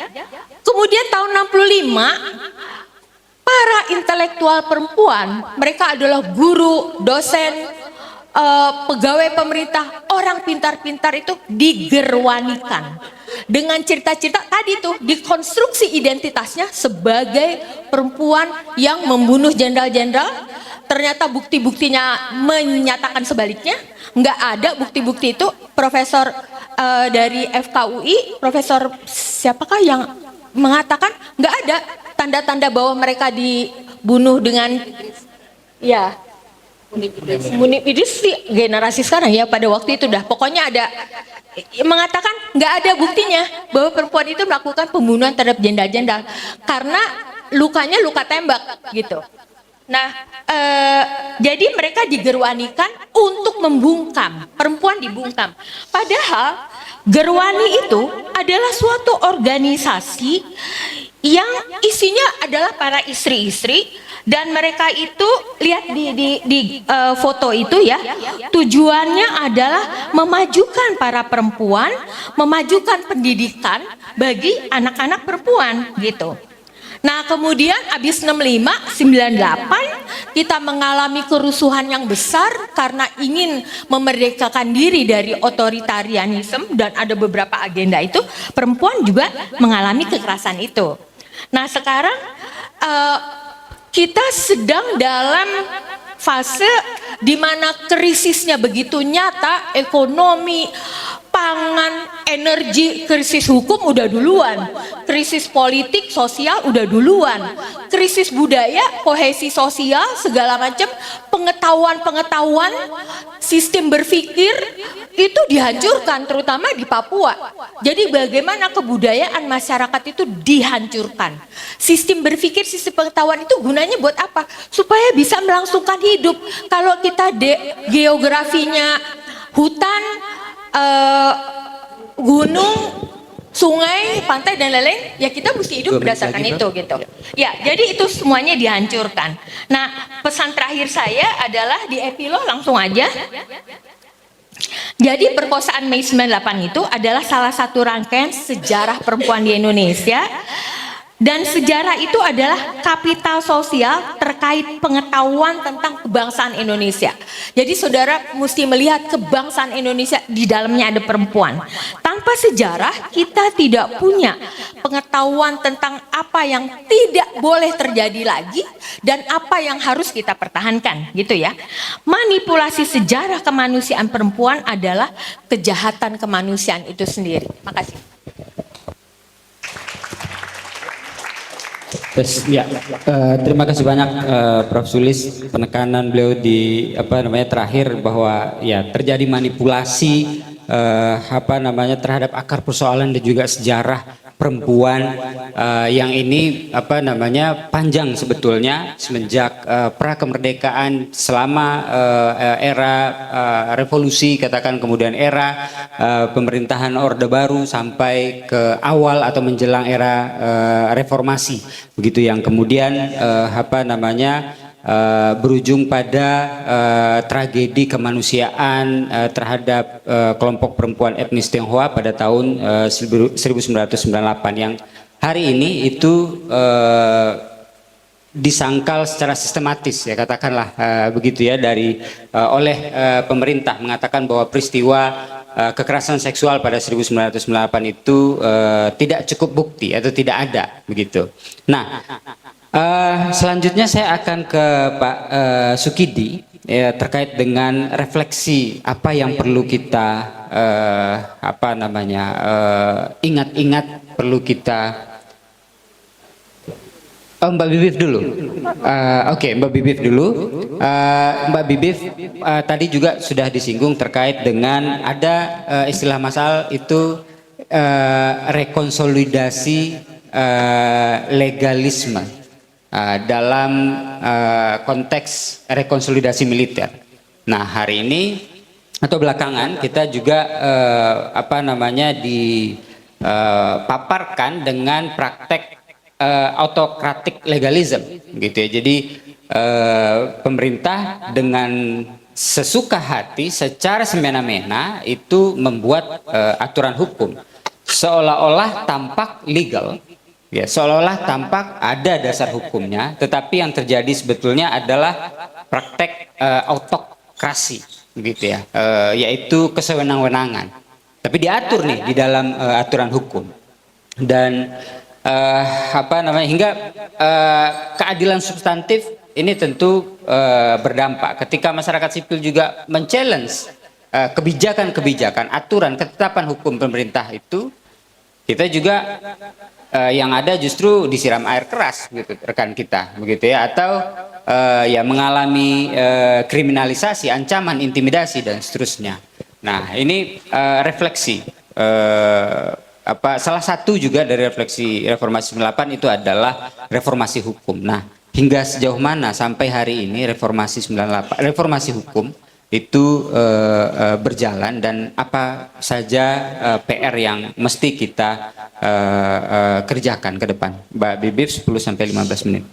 Kemudian tahun 65 para intelektual perempuan, mereka adalah guru, dosen, pegawai pemerintah, orang pintar-pintar itu digerwanikan dengan cerita-cerita tadi tuh, dikonstruksi identitasnya sebagai perempuan yang membunuh jenderal-jenderal. Ternyata bukti-buktinya menyatakan sebaliknya, nggak ada bukti-bukti itu. Profesor dari FKUI, Profesor siapakah yang mengatakan nggak ada tanda-tanda bahwa mereka dibunuh dengan ya Munib Idris sih generasi sekarang ya, pada waktu itu dah pokoknya ada mengatakan nggak ada buktinya bahwa perempuan itu melakukan pembunuhan terhadap jenderal-jenderal karena lukanya luka tembak gitu. Nah, jadi mereka digerwanikan untuk membungkam, perempuan dibungkam. Padahal Gerwani itu adalah suatu organisasi yang isinya adalah para istri-istri, dan mereka itu lihat di foto itu ya, tujuannya adalah memajukan para perempuan, memajukan pendidikan bagi anak-anak perempuan gitu. Nah, kemudian habis 65, 98 kita mengalami kerusuhan yang besar karena ingin memerdekakan diri dari otoritarianisme, dan ada beberapa agenda itu, perempuan juga mengalami kekerasan itu. Nah, sekarang kita sedang dalam fase di mana krisisnya begitu nyata, ekonomi, pangan, energi, krisis hukum udah duluan, krisis politik, sosial udah duluan, krisis budaya, kohesi sosial, segala macam, pengetahuan, sistem berpikir itu dihancurkan, terutama di Papua. Jadi bagaimana kebudayaan masyarakat itu dihancurkan. Sistem berpikir, sistem pengetahuan itu gunanya buat apa? Supaya bisa melangsungkan hidup. Kalau kita geografinya hutan, gunung, sungai, pantai dan lain-lain, ya kita mesti hidup 2 menit berdasarkan lagi, itu gitu. Ya, jadi itu semuanya dihancurkan. Nah, pesan terakhir saya adalah di epilog langsung aja. Jadi perkosaan Mei 98 itu adalah salah satu rangkaian sejarah perempuan di Indonesia. Dan sejarah itu adalah kapital sosial terkait pengetahuan tentang kebangsaan Indonesia. Jadi saudara mesti melihat kebangsaan Indonesia di dalamnya ada perempuan. Tanpa sejarah kita tidak punya pengetahuan tentang apa yang tidak boleh terjadi lagi dan apa yang harus kita pertahankan, gitu ya. Manipulasi sejarah kemanusiaan perempuan adalah kejahatan kemanusiaan itu sendiri. Makasih. Terima kasih banyak Prof. Sulis, penekanan beliau di terakhir bahwa ya terjadi manipulasi terhadap akar persoalan dan juga sejarah perempuan yang ini panjang sebetulnya semenjak pra kemerdekaan, selama era revolusi, katakan, kemudian era pemerintahan Orde Baru sampai ke awal atau menjelang era reformasi, begitu, yang kemudian berujung pada tragedi kemanusiaan terhadap kelompok perempuan etnis Tionghoa pada tahun 1998 yang hari ini itu disangkal secara sistematis, ya katakanlah begitu ya, oleh pemerintah, mengatakan bahwa peristiwa kekerasan seksual pada 1998 itu tidak cukup bukti atau tidak ada, begitu. Nah, selanjutnya saya akan ke Pak Sukidi ya, terkait dengan refleksi apa yang perlu kita ingat-ingat, perlu kita Mbak Bibif dulu. Oke, Mbak Bibif dulu. Mbak Bibif tadi juga sudah disinggung terkait dengan ada istilah masal itu rekonsolidasi legalisme dalam konteks rekonsolidasi militer. Nah, hari ini atau belakangan kita juga dipaparkan dengan praktek autokratik legalism, gitu ya. Jadi pemerintah dengan sesuka hati, secara semena-mena itu membuat aturan hukum seolah-olah tampak legal, ya, seolah-olah tampak ada dasar hukumnya, tetapi yang terjadi sebetulnya adalah praktek autokrasi, gitu ya, yaitu kesewenang-wenangan, tapi diatur nih di dalam aturan hukum. Dan hingga keadilan substantif ini tentu berdampak ketika masyarakat sipil juga men-challenge kebijakan-kebijakan, aturan, ketetapan hukum pemerintah itu. Kita juga yang ada justru disiram air keras, gitu, rekan kita, begitu ya, atau ya mengalami kriminalisasi, ancaman, intimidasi dan seterusnya. Nah, ini refleksi salah satu juga dari refleksi reformasi 98 itu adalah reformasi hukum. Nah, hingga sejauh mana sampai hari ini reformasi 98, reformasi hukum itu berjalan, dan apa saja PR yang mesti kita kerjakan ke depan. Mbak Bibip 10 sampai 15 menit.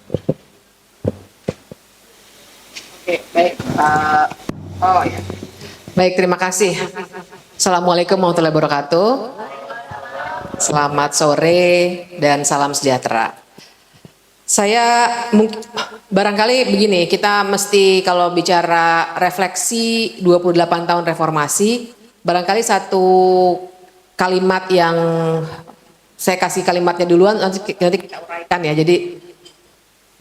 Oke, baik. Baik, terima kasih. Assalamualaikum warahmatullahi wabarakatuh. Selamat sore dan salam sejahtera. Saya barangkali begini, kita mesti kalau bicara refleksi 28 tahun reformasi, barangkali satu kalimat yang saya kasih kalimatnya duluan, nanti kita uraikan ya, jadi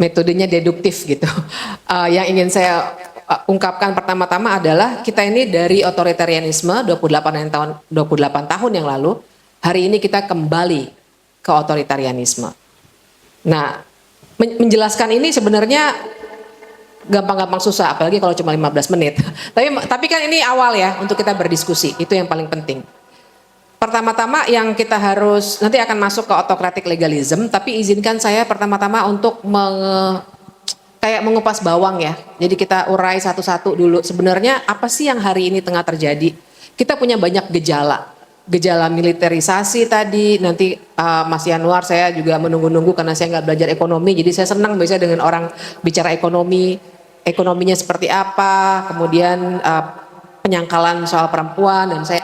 metodenya deduktif gitu. Yang ingin saya ungkapkan pertama-tama adalah kita ini dari otoritarianisme 28 tahun yang lalu, hari ini kita kembali ke otoritarianisme. Nah, menjelaskan ini sebenarnya gampang-gampang susah, apalagi kalau cuma 15 menit. Tapi kan ini awal ya untuk kita berdiskusi, itu yang paling penting. Pertama-tama yang kita harus, nanti akan masuk ke autokratik legalism, tapi izinkan saya pertama-tama untuk kayak mengupas bawang ya. Jadi kita urai satu-satu dulu, sebenarnya apa sih yang hari ini tengah terjadi. Kita punya banyak gejala. gejala militerisasi tadi. Nanti Mas Yanuar saya juga menunggu-nunggu karena saya nggak belajar ekonomi, jadi saya senang biasanya dengan orang bicara ekonomi, ekonominya seperti apa, kemudian penyangkalan soal perempuan, dan saya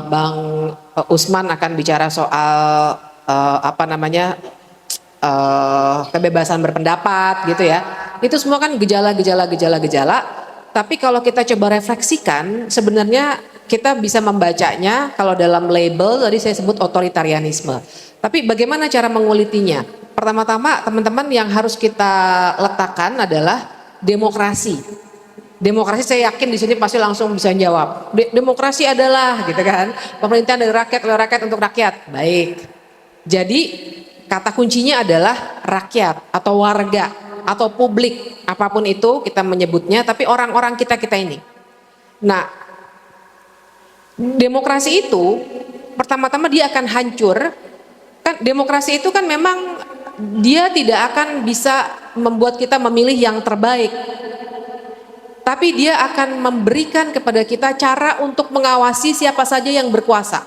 Bang Usman akan bicara soal kebebasan berpendapat gitu ya. Itu semua kan gejala. Tapi kalau kita coba refleksikan, sebenarnya kita bisa membacanya kalau dalam label tadi saya sebut otoritarianisme. Tapi bagaimana cara mengulitinya? Pertama-tama teman-teman yang harus kita letakkan adalah demokrasi. Demokrasi saya yakin di sini pasti langsung bisa jawab. Demokrasi adalah gitu kan, pemerintahan dari rakyat, oleh rakyat, untuk rakyat. Baik. Jadi kata kuncinya adalah rakyat atau warga atau publik, apapun itu kita menyebutnya, tapi orang-orang kita ini. Nah, demokrasi itu pertama-tama dia akan hancur. Kan demokrasi itu kan memang dia tidak akan bisa membuat kita memilih yang terbaik. Tapi dia akan memberikan kepada kita cara untuk mengawasi siapa saja yang berkuasa.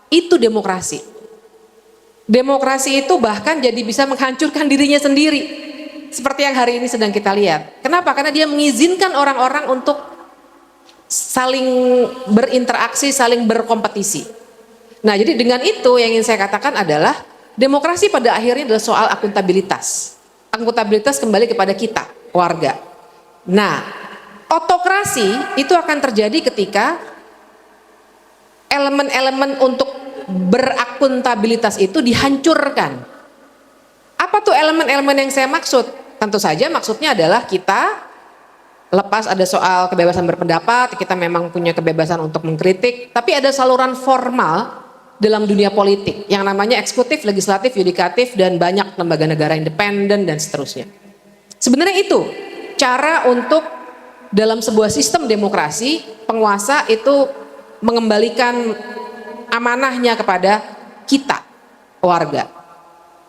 Itu demokrasi. Demokrasi itu bahkan jadi bisa menghancurkan dirinya sendiri. Seperti yang hari ini sedang kita lihat. Kenapa? Karena dia mengizinkan orang-orang untuk saling berinteraksi, saling berkompetisi. Nah, jadi dengan itu yang ingin saya katakan adalah demokrasi pada akhirnya adalah soal akuntabilitas. Akuntabilitas kembali kepada kita, warga. Nah, otokrasi itu akan terjadi ketika elemen-elemen untuk berakuntabilitas itu dihancurkan. Apa tuh elemen-elemen yang saya maksud? Tentu saja maksudnya adalah kita lepas ada soal kebebasan berpendapat, kita memang punya kebebasan untuk mengkritik, tapi ada saluran formal dalam dunia politik yang namanya eksekutif, legislatif, yudikatif, dan banyak lembaga negara independen dan seterusnya. Sebenarnya itu cara untuk dalam sebuah sistem demokrasi, penguasa itu mengembalikan amanahnya kepada kita, warga.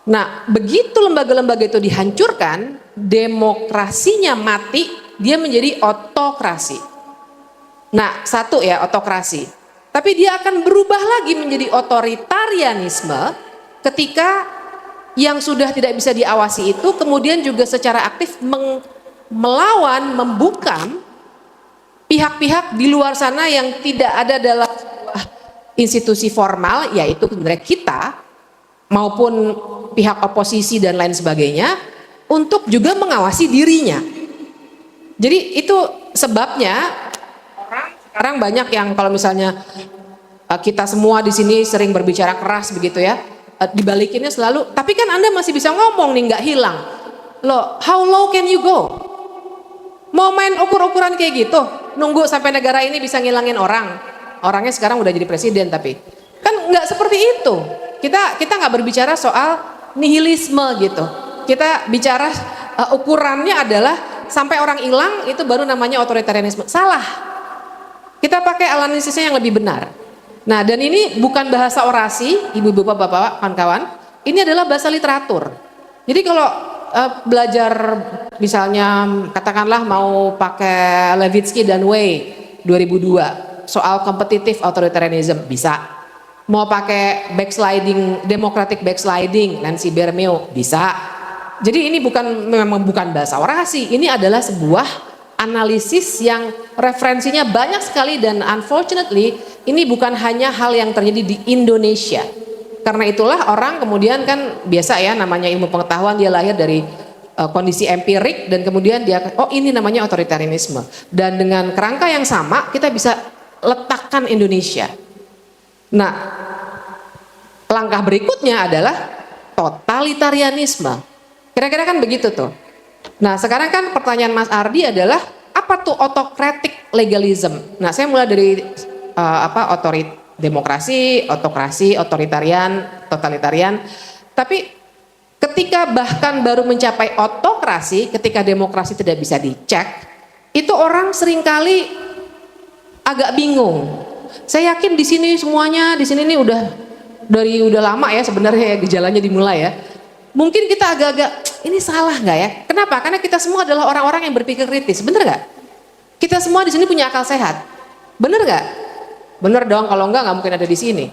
Nah, begitu lembaga-lembaga itu dihancurkan, demokrasinya mati, dia menjadi otokrasi. Nah, satu ya, otokrasi. Tapi dia akan berubah lagi menjadi otoritarianisme ketika yang sudah tidak bisa diawasi itu kemudian juga secara aktif melawan, membungkam pihak-pihak di luar sana yang tidak ada dalam sebuah institusi formal, yaitu sebenarnya kita maupun pihak oposisi dan lain sebagainya, untuk juga mengawasi dirinya. Jadi itu sebabnya orang sekarang banyak yang kalau misalnya kita semua di sini sering berbicara keras begitu ya, dibalikinnya selalu, tapi kan Anda masih bisa ngomong nih, nggak hilang. Loh, how low can you go? Mau main ukur-ukuran kayak gitu, nunggu sampai negara ini bisa ngilangin orang. Orangnya sekarang udah jadi presiden, tapi kan nggak seperti itu. Kita nggak berbicara soal nihilisme gitu. Kita bicara ukurannya adalah sampai orang hilang itu baru namanya otoritarianisme. Salah. Kita pakai analisisnya yang lebih benar. Nah, dan ini bukan bahasa orasi, ibu-ibu, bapak-bapak, kawan-kawan. Ini adalah bahasa literatur. Jadi kalau belajar misalnya katakanlah mau pakai Levitsky dan Way 2002 soal competitive authoritarianism bisa, mau pakai backsliding, democratic backsliding Nancy Bermejo bisa. Jadi ini memang bukan bahasa orasi, ini adalah sebuah analisis yang referensinya banyak sekali, dan unfortunately ini bukan hanya hal yang terjadi di Indonesia. Karena itulah orang kemudian kan biasa ya, namanya ilmu pengetahuan, dia lahir dari kondisi empirik dan kemudian dia, oh ini namanya otoritarianisme. Dan dengan kerangka yang sama kita bisa letakkan Indonesia. Nah, langkah berikutnya adalah totalitarianisme. Kira-kira kan begitu tuh. Nah, sekarang kan pertanyaan Mas Ardi adalah apa tuh autocratic legalism? Nah, saya mulai dari demokrasi, otokrasi, otoritarian, totalitarian. Tapi ketika bahkan baru mencapai otokrasi, ketika demokrasi tidak bisa dicek, itu orang seringkali agak bingung. Saya yakin di sini semuanya, di sini nih udah lama ya sebenarnya ya gejalanya dimulai ya. Mungkin kita agak-agak ini salah nggak ya? Kenapa? Karena kita semua adalah orang-orang yang berpikir kritis, bener nggak? Kita semua di sini punya akal sehat, bener nggak? Bener dong, kalau nggak mungkin ada di sini.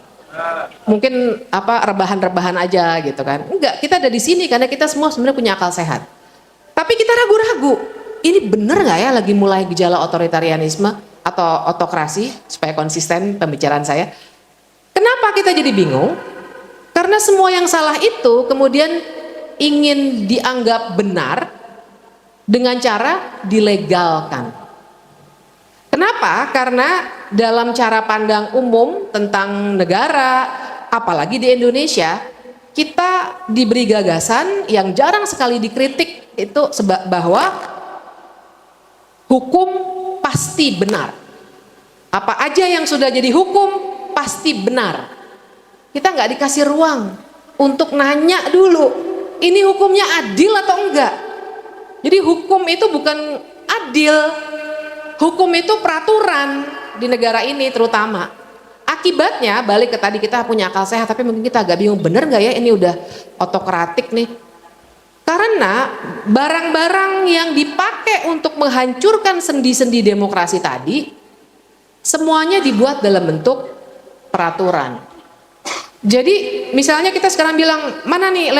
Mungkin apa rebahan-rebahan aja gitu kan. Enggak, kita ada di sini karena kita semua sebenarnya punya akal sehat. Tapi kita ragu-ragu, ini bener nggak ya lagi mulai gejala otoritarianisme atau otokrasi, supaya konsisten pembicaraan saya. Kenapa kita jadi bingung? Karena semua yang salah itu kemudian ingin dianggap benar dengan cara dilegalkan. Kenapa? Karena dalam cara pandang umum tentang negara, apalagi di Indonesia, kita diberi gagasan yang jarang sekali dikritik itu bahwa hukum pasti benar. Apa aja yang sudah jadi hukum pasti benar. Kita nggak dikasih ruang untuk nanya dulu, ini hukumnya adil atau enggak. Jadi hukum itu bukan adil, hukum itu peraturan di negara ini terutama. Akibatnya balik ke tadi, kita punya akal sehat tapi mungkin kita agak bingung, bener nggak ya ini udah otokratik nih. Karena barang-barang yang dipakai untuk menghancurkan sendi-sendi demokrasi tadi semuanya dibuat dalam bentuk peraturan. Jadi misalnya kita sekarang bilang mana nih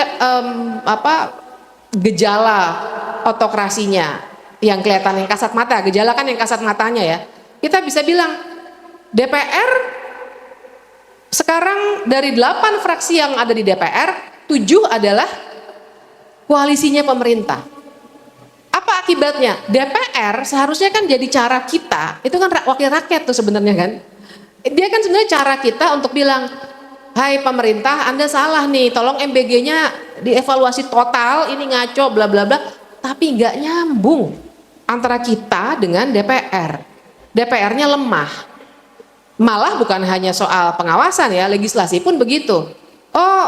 gejala otokrasinya yang kelihatan, yang kasat mata, gejala kan yang kasat matanya ya. Kita bisa bilang DPR sekarang dari 8 fraksi yang ada di DPR, 7 adalah koalisinya pemerintah. Apa akibatnya? DPR seharusnya kan jadi cara kita, itu kan wakil rakyat tuh sebenarnya kan. Dia kan sebenarnya cara kita untuk bilang, hai pemerintah, Anda salah nih, tolong MBG-nya dievaluasi total, ini ngaco bla bla bla. Tapi nggak nyambung antara kita dengan DPR. DPR-nya lemah. Malah bukan hanya soal pengawasan ya, legislasi pun begitu. Oh,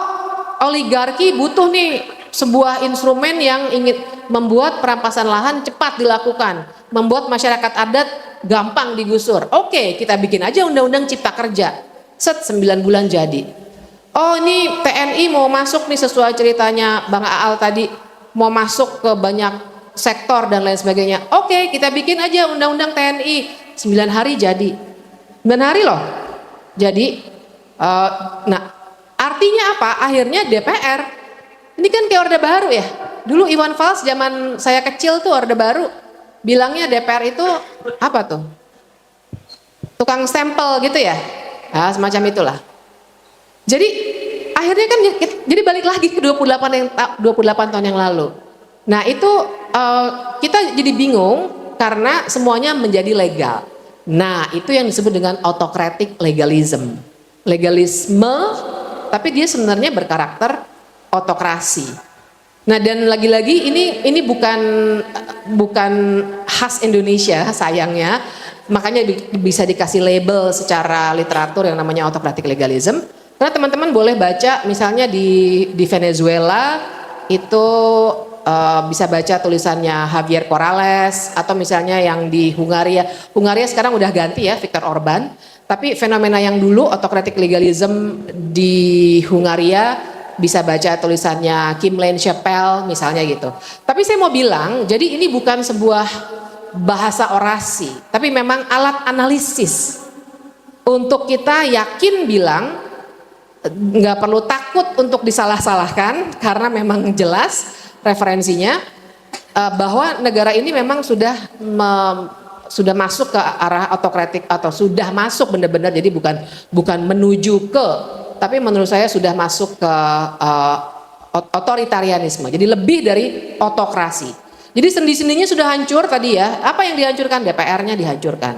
oligarki butuh nih sebuah instrumen yang ingin membuat perampasan lahan cepat dilakukan, membuat masyarakat adat gampang digusur. Oke, kita bikin aja undang-undang cipta kerja. Set 9 bulan jadi. Oh, ini TNI mau masuk nih sesuai ceritanya Bang Aal tadi, mau masuk ke banyak sektor dan lain sebagainya. Oke, kita bikin aja undang-undang TNI, 9 hari jadi. 9 hari loh. Jadi nah, artinya apa? Akhirnya DPR ini kan kayak Orde Baru ya. Dulu Iwan Fals zaman saya kecil tuh Orde Baru bilangnya DPR itu apa tuh? Tukang stempel gitu ya. Nah, semacam itulah. Jadi akhirnya kan jadi balik lagi ke 28 tahun yang lalu. Nah, itu kita jadi bingung karena semuanya menjadi legal. Nah, itu yang disebut dengan autocratic legalism. Legalisme, tapi dia sebenarnya berkarakter autokrasi. Nah, dan lagi-lagi ini bukan khas Indonesia sayangnya. Makanya bisa dikasih label secara literatur yang namanya autocratic legalism. Karena teman-teman boleh baca misalnya di Venezuela itu bisa baca tulisannya Javier Corrales, atau misalnya yang di Hungaria sekarang udah ganti ya, Viktor Orban. Tapi fenomena yang dulu autocratic legalism di Hungaria bisa baca tulisannya Kim-Lane Chappell misalnya gitu. Tapi saya mau bilang, jadi ini bukan sebuah bahasa orasi, tapi memang alat analisis untuk kita yakin bilang, nggak perlu takut untuk disalah-salahkan karena memang jelas referensinya bahwa negara ini memang sudah masuk ke arah autokratik, atau sudah masuk benar-benar, jadi bukan menuju ke, tapi menurut saya sudah masuk ke otoritarianisme, jadi lebih dari autokrasi. Jadi sendi-sendinya sudah hancur tadi ya. Apa yang dihancurkan? DPR-nya dihancurkan.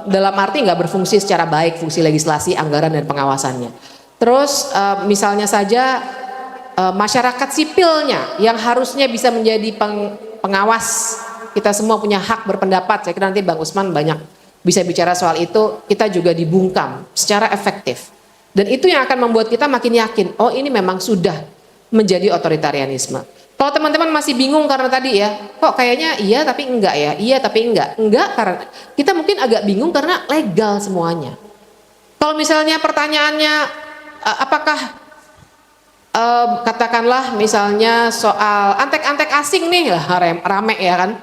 Dalam arti nggak berfungsi secara baik, fungsi legislasi, anggaran dan pengawasannya. Terus misalnya saja masyarakat sipilnya yang harusnya bisa menjadi pengawas, kita semua punya hak berpendapat. Saya kira nanti Bang Usman banyak bisa bicara soal itu. Kita juga dibungkam secara efektif, dan itu yang akan membuat kita makin yakin, oh ini memang sudah menjadi otoritarianisme. Kalau teman-teman masih bingung karena tadi ya, kok kayaknya iya tapi enggak ya, iya tapi enggak karena kita mungkin agak bingung karena legal semuanya. Kalau misalnya pertanyaannya apakah katakanlah misalnya soal antek-antek asing nih lah, rame ya kan,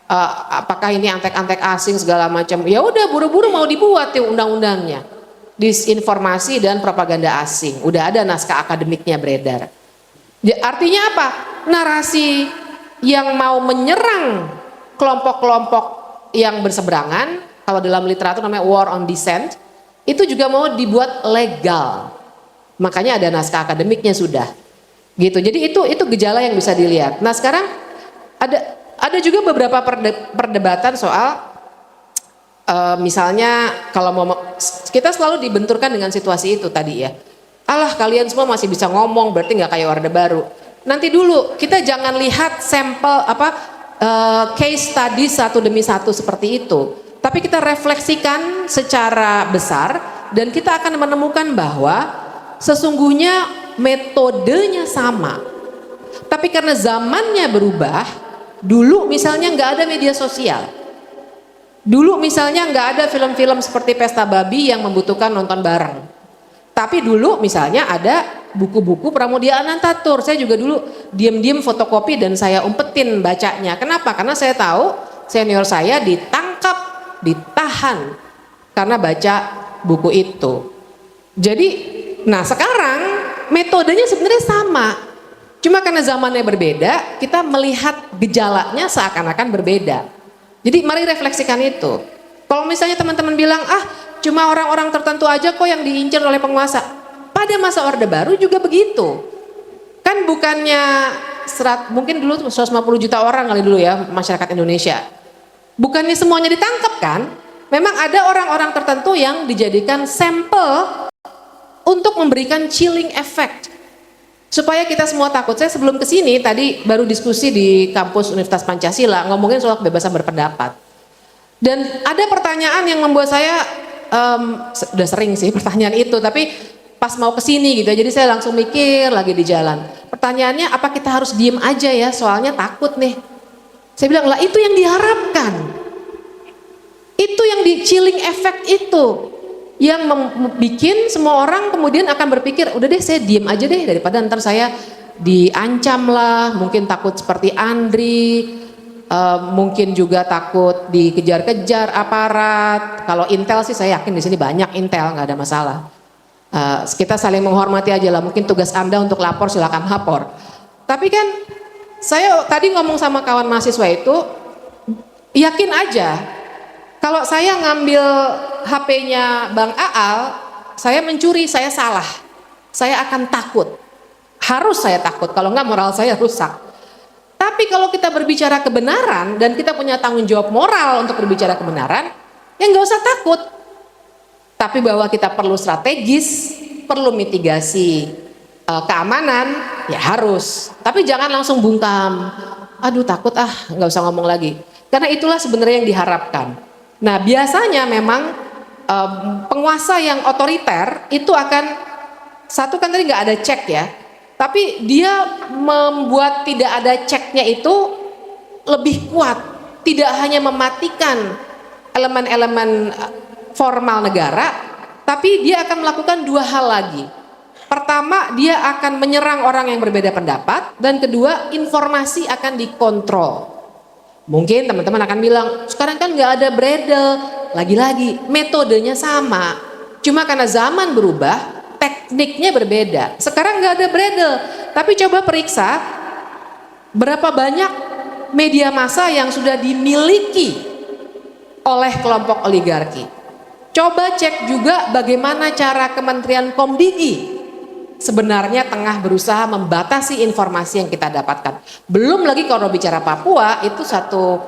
apakah ini antek-antek asing segala macam. Ya udah buru-buru mau dibuat tuh undang-undangnya. Disinformasi dan propaganda asing. Udah ada naskah akademiknya beredar. Artinya apa? Narasi yang mau menyerang kelompok-kelompok yang berseberangan, kalau dalam literatur namanya war on dissent, itu juga mau dibuat legal. Makanya ada naskah akademiknya sudah. Gitu. Jadi itu gejala yang bisa dilihat. Nah, sekarang ada juga beberapa perdebatan soal misalnya kalau mau kita selalu dibenturkan dengan situasi itu tadi ya. Alah kalian semua masih bisa ngomong berarti nggak kayak Orde Baru. Nanti dulu kita jangan lihat sampel case study satu demi satu seperti itu. Tapi kita refleksikan secara besar dan kita akan menemukan bahwa sesungguhnya metodenya sama. Tapi karena zamannya berubah, dulu misalnya nggak ada media sosial. Dulu misalnya nggak ada film-film seperti Pesta Babi yang membutuhkan nonton bareng. Tapi dulu misalnya ada buku-buku Pramudia Anantatur. Saya juga dulu diam-diam fotokopi dan saya umpetin bacanya. Kenapa? Karena saya tahu senior saya ditangkap, ditahan karena baca buku itu. Jadi, nah sekarang metodenya sebenarnya sama. Cuma karena zamannya berbeda, kita melihat gejalanya seakan-akan berbeda. Jadi mari refleksikan itu. Kalau misalnya teman-teman bilang, cuma orang-orang tertentu aja kok yang diincar oleh penguasa. Pada masa Orde Baru juga begitu. Kan bukannya mungkin dulu 150 juta orang kali dulu ya masyarakat Indonesia. Bukannya semuanya ditangkap kan? Memang ada orang-orang tertentu yang dijadikan sampel untuk memberikan chilling effect. Supaya kita semua takut. Saya sebelum kesini tadi baru diskusi di kampus Universitas Pancasila ngomongin soal kebebasan berpendapat. Dan ada pertanyaan yang membuat saya udah sering sih pertanyaan itu, tapi pas mau kesini gitu, jadi saya langsung mikir lagi di jalan. Pertanyaannya, apa kita harus diem aja ya? Soalnya takut nih. Saya bilang lah itu yang diharapkan. Itu yang di chilling effect itu. Yang membuat semua orang kemudian akan berpikir udah deh saya diem aja deh daripada ntar saya diancam lah, mungkin takut seperti Andri, mungkin juga takut dikejar-kejar aparat. Kalau intel sih saya yakin di sini banyak intel, nggak ada masalah. Kita saling menghormati aja lah, mungkin tugas Anda untuk lapor silakan lapor. Tapi kan saya tadi ngomong sama kawan mahasiswa itu, yakin aja kalau saya ngambil HP-nya Bang Aal, saya mencuri, saya salah. Saya akan takut. Harus saya takut, kalau nggak moral saya rusak. Tapi kalau kita berbicara kebenaran dan kita punya tanggung jawab moral untuk berbicara kebenaran, ya nggak usah takut. Tapi bahwa kita perlu strategis, perlu mitigasi keamanan, ya harus. Tapi jangan langsung bungkam. Aduh takut nggak usah ngomong lagi. Karena itulah sebenarnya yang diharapkan. Nah biasanya memang penguasa yang otoriter itu akan satu kan tadi nggak ada cek ya, tapi dia membuat tidak ada ceknya itu lebih kuat, tidak hanya mematikan elemen-elemen formal negara, tapi dia akan melakukan dua hal lagi. Pertama, dia akan menyerang orang yang berbeda pendapat, dan kedua, informasi akan dikontrol. Mungkin teman-teman akan bilang, sekarang kan nggak ada bredel, lagi-lagi metodenya sama, cuma karena zaman berubah, tekniknya berbeda. Sekarang nggak ada bredel, tapi coba periksa berapa banyak media massa yang sudah dimiliki oleh kelompok oligarki. Coba cek juga bagaimana cara Kementerian Komdigi sebenarnya tengah berusaha membatasi informasi yang kita dapatkan. Belum lagi kalau bicara Papua, itu satu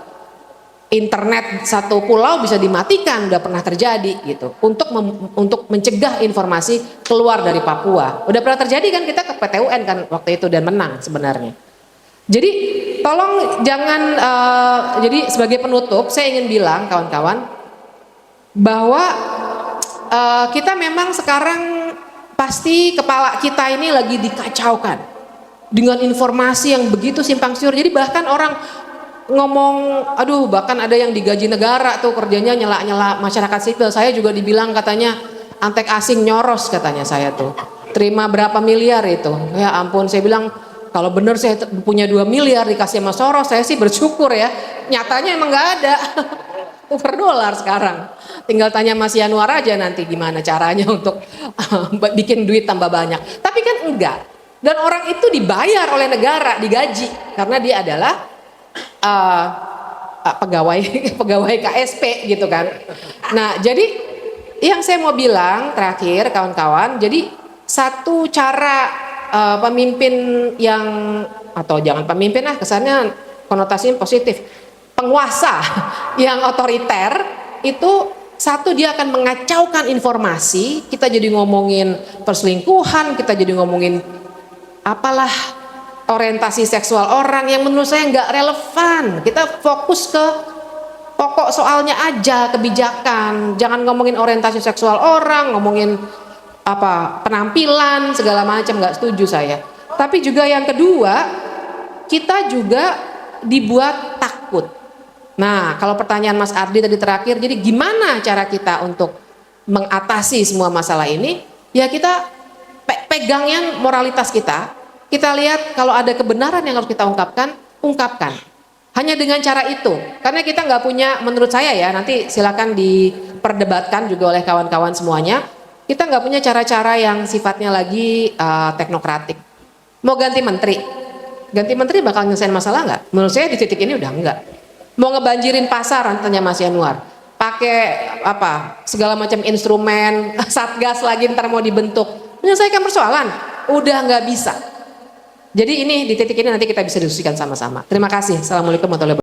internet satu pulau bisa dimatikan, udah pernah terjadi gitu. Untuk mencegah informasi keluar dari Papua. Udah pernah terjadi kan, kita ke PT UN kan waktu itu dan menang sebenarnya. Jadi tolong jangan jadi sebagai penutup saya ingin bilang kawan-kawan bahwa kita memang sekarang pasti kepala kita ini lagi dikacaukan dengan informasi yang begitu simpang siur. Jadi bahkan orang ngomong, aduh bahkan ada yang digaji negara tuh kerjanya nyela-nyela masyarakat sipil. Saya juga dibilang katanya antek asing nyoros katanya saya tuh. Terima berapa miliar itu? Ya ampun, saya bilang kalau benar saya punya 2 miliar dikasih sama Soros, saya sih bersyukur ya. Nyatanya emang nggak ada. Per dolar sekarang. Tinggal tanya Mas Yanuar aja nanti gimana caranya untuk bikin duit tambah banyak. Tapi kan enggak. Dan orang itu dibayar oleh negara, digaji karena dia adalah pegawai KSP gitu kan. Nah, jadi yang saya mau bilang terakhir kawan-kawan, jadi satu cara pemimpin yang, atau jangan pemimpin lah, kesannya konotasinya positif, penguasa yang otoriter itu, satu, dia akan mengacaukan informasi. Kita jadi ngomongin perselingkuhan, kita jadi ngomongin apalah orientasi seksual orang yang menurut saya nggak relevan. Kita fokus ke pokok soalnya aja, kebijakan. Jangan ngomongin orientasi seksual orang, ngomongin apa penampilan segala macam, nggak setuju saya. Tapi juga yang kedua, kita juga dibuat takut. Nah, kalau pertanyaan Mas Ardi tadi terakhir, jadi gimana cara kita untuk mengatasi semua masalah ini? Ya kita pegangnya moralitas kita. Kita lihat kalau ada kebenaran yang harus kita ungkapkan, ungkapkan. Hanya dengan cara itu. Karena kita nggak punya, menurut saya ya, nanti silakan diperdebatkan juga oleh kawan-kawan semuanya. Kita nggak punya cara-cara yang sifatnya lagi teknokratik. Mau ganti menteri bakal nyelesain masalah nggak? Menurut saya di titik ini udah enggak. Mau ngebanjirin pasar, tanya Mas Yanuar, pakai apa segala macam instrumen, satgas lagi ntar mau dibentuk, menyelesaikan persoalan, udah nggak bisa. Jadi ini di titik ini nanti kita bisa diskusikan sama-sama. Terima kasih. Assalamualaikum warahmatullahi wabarakatuh.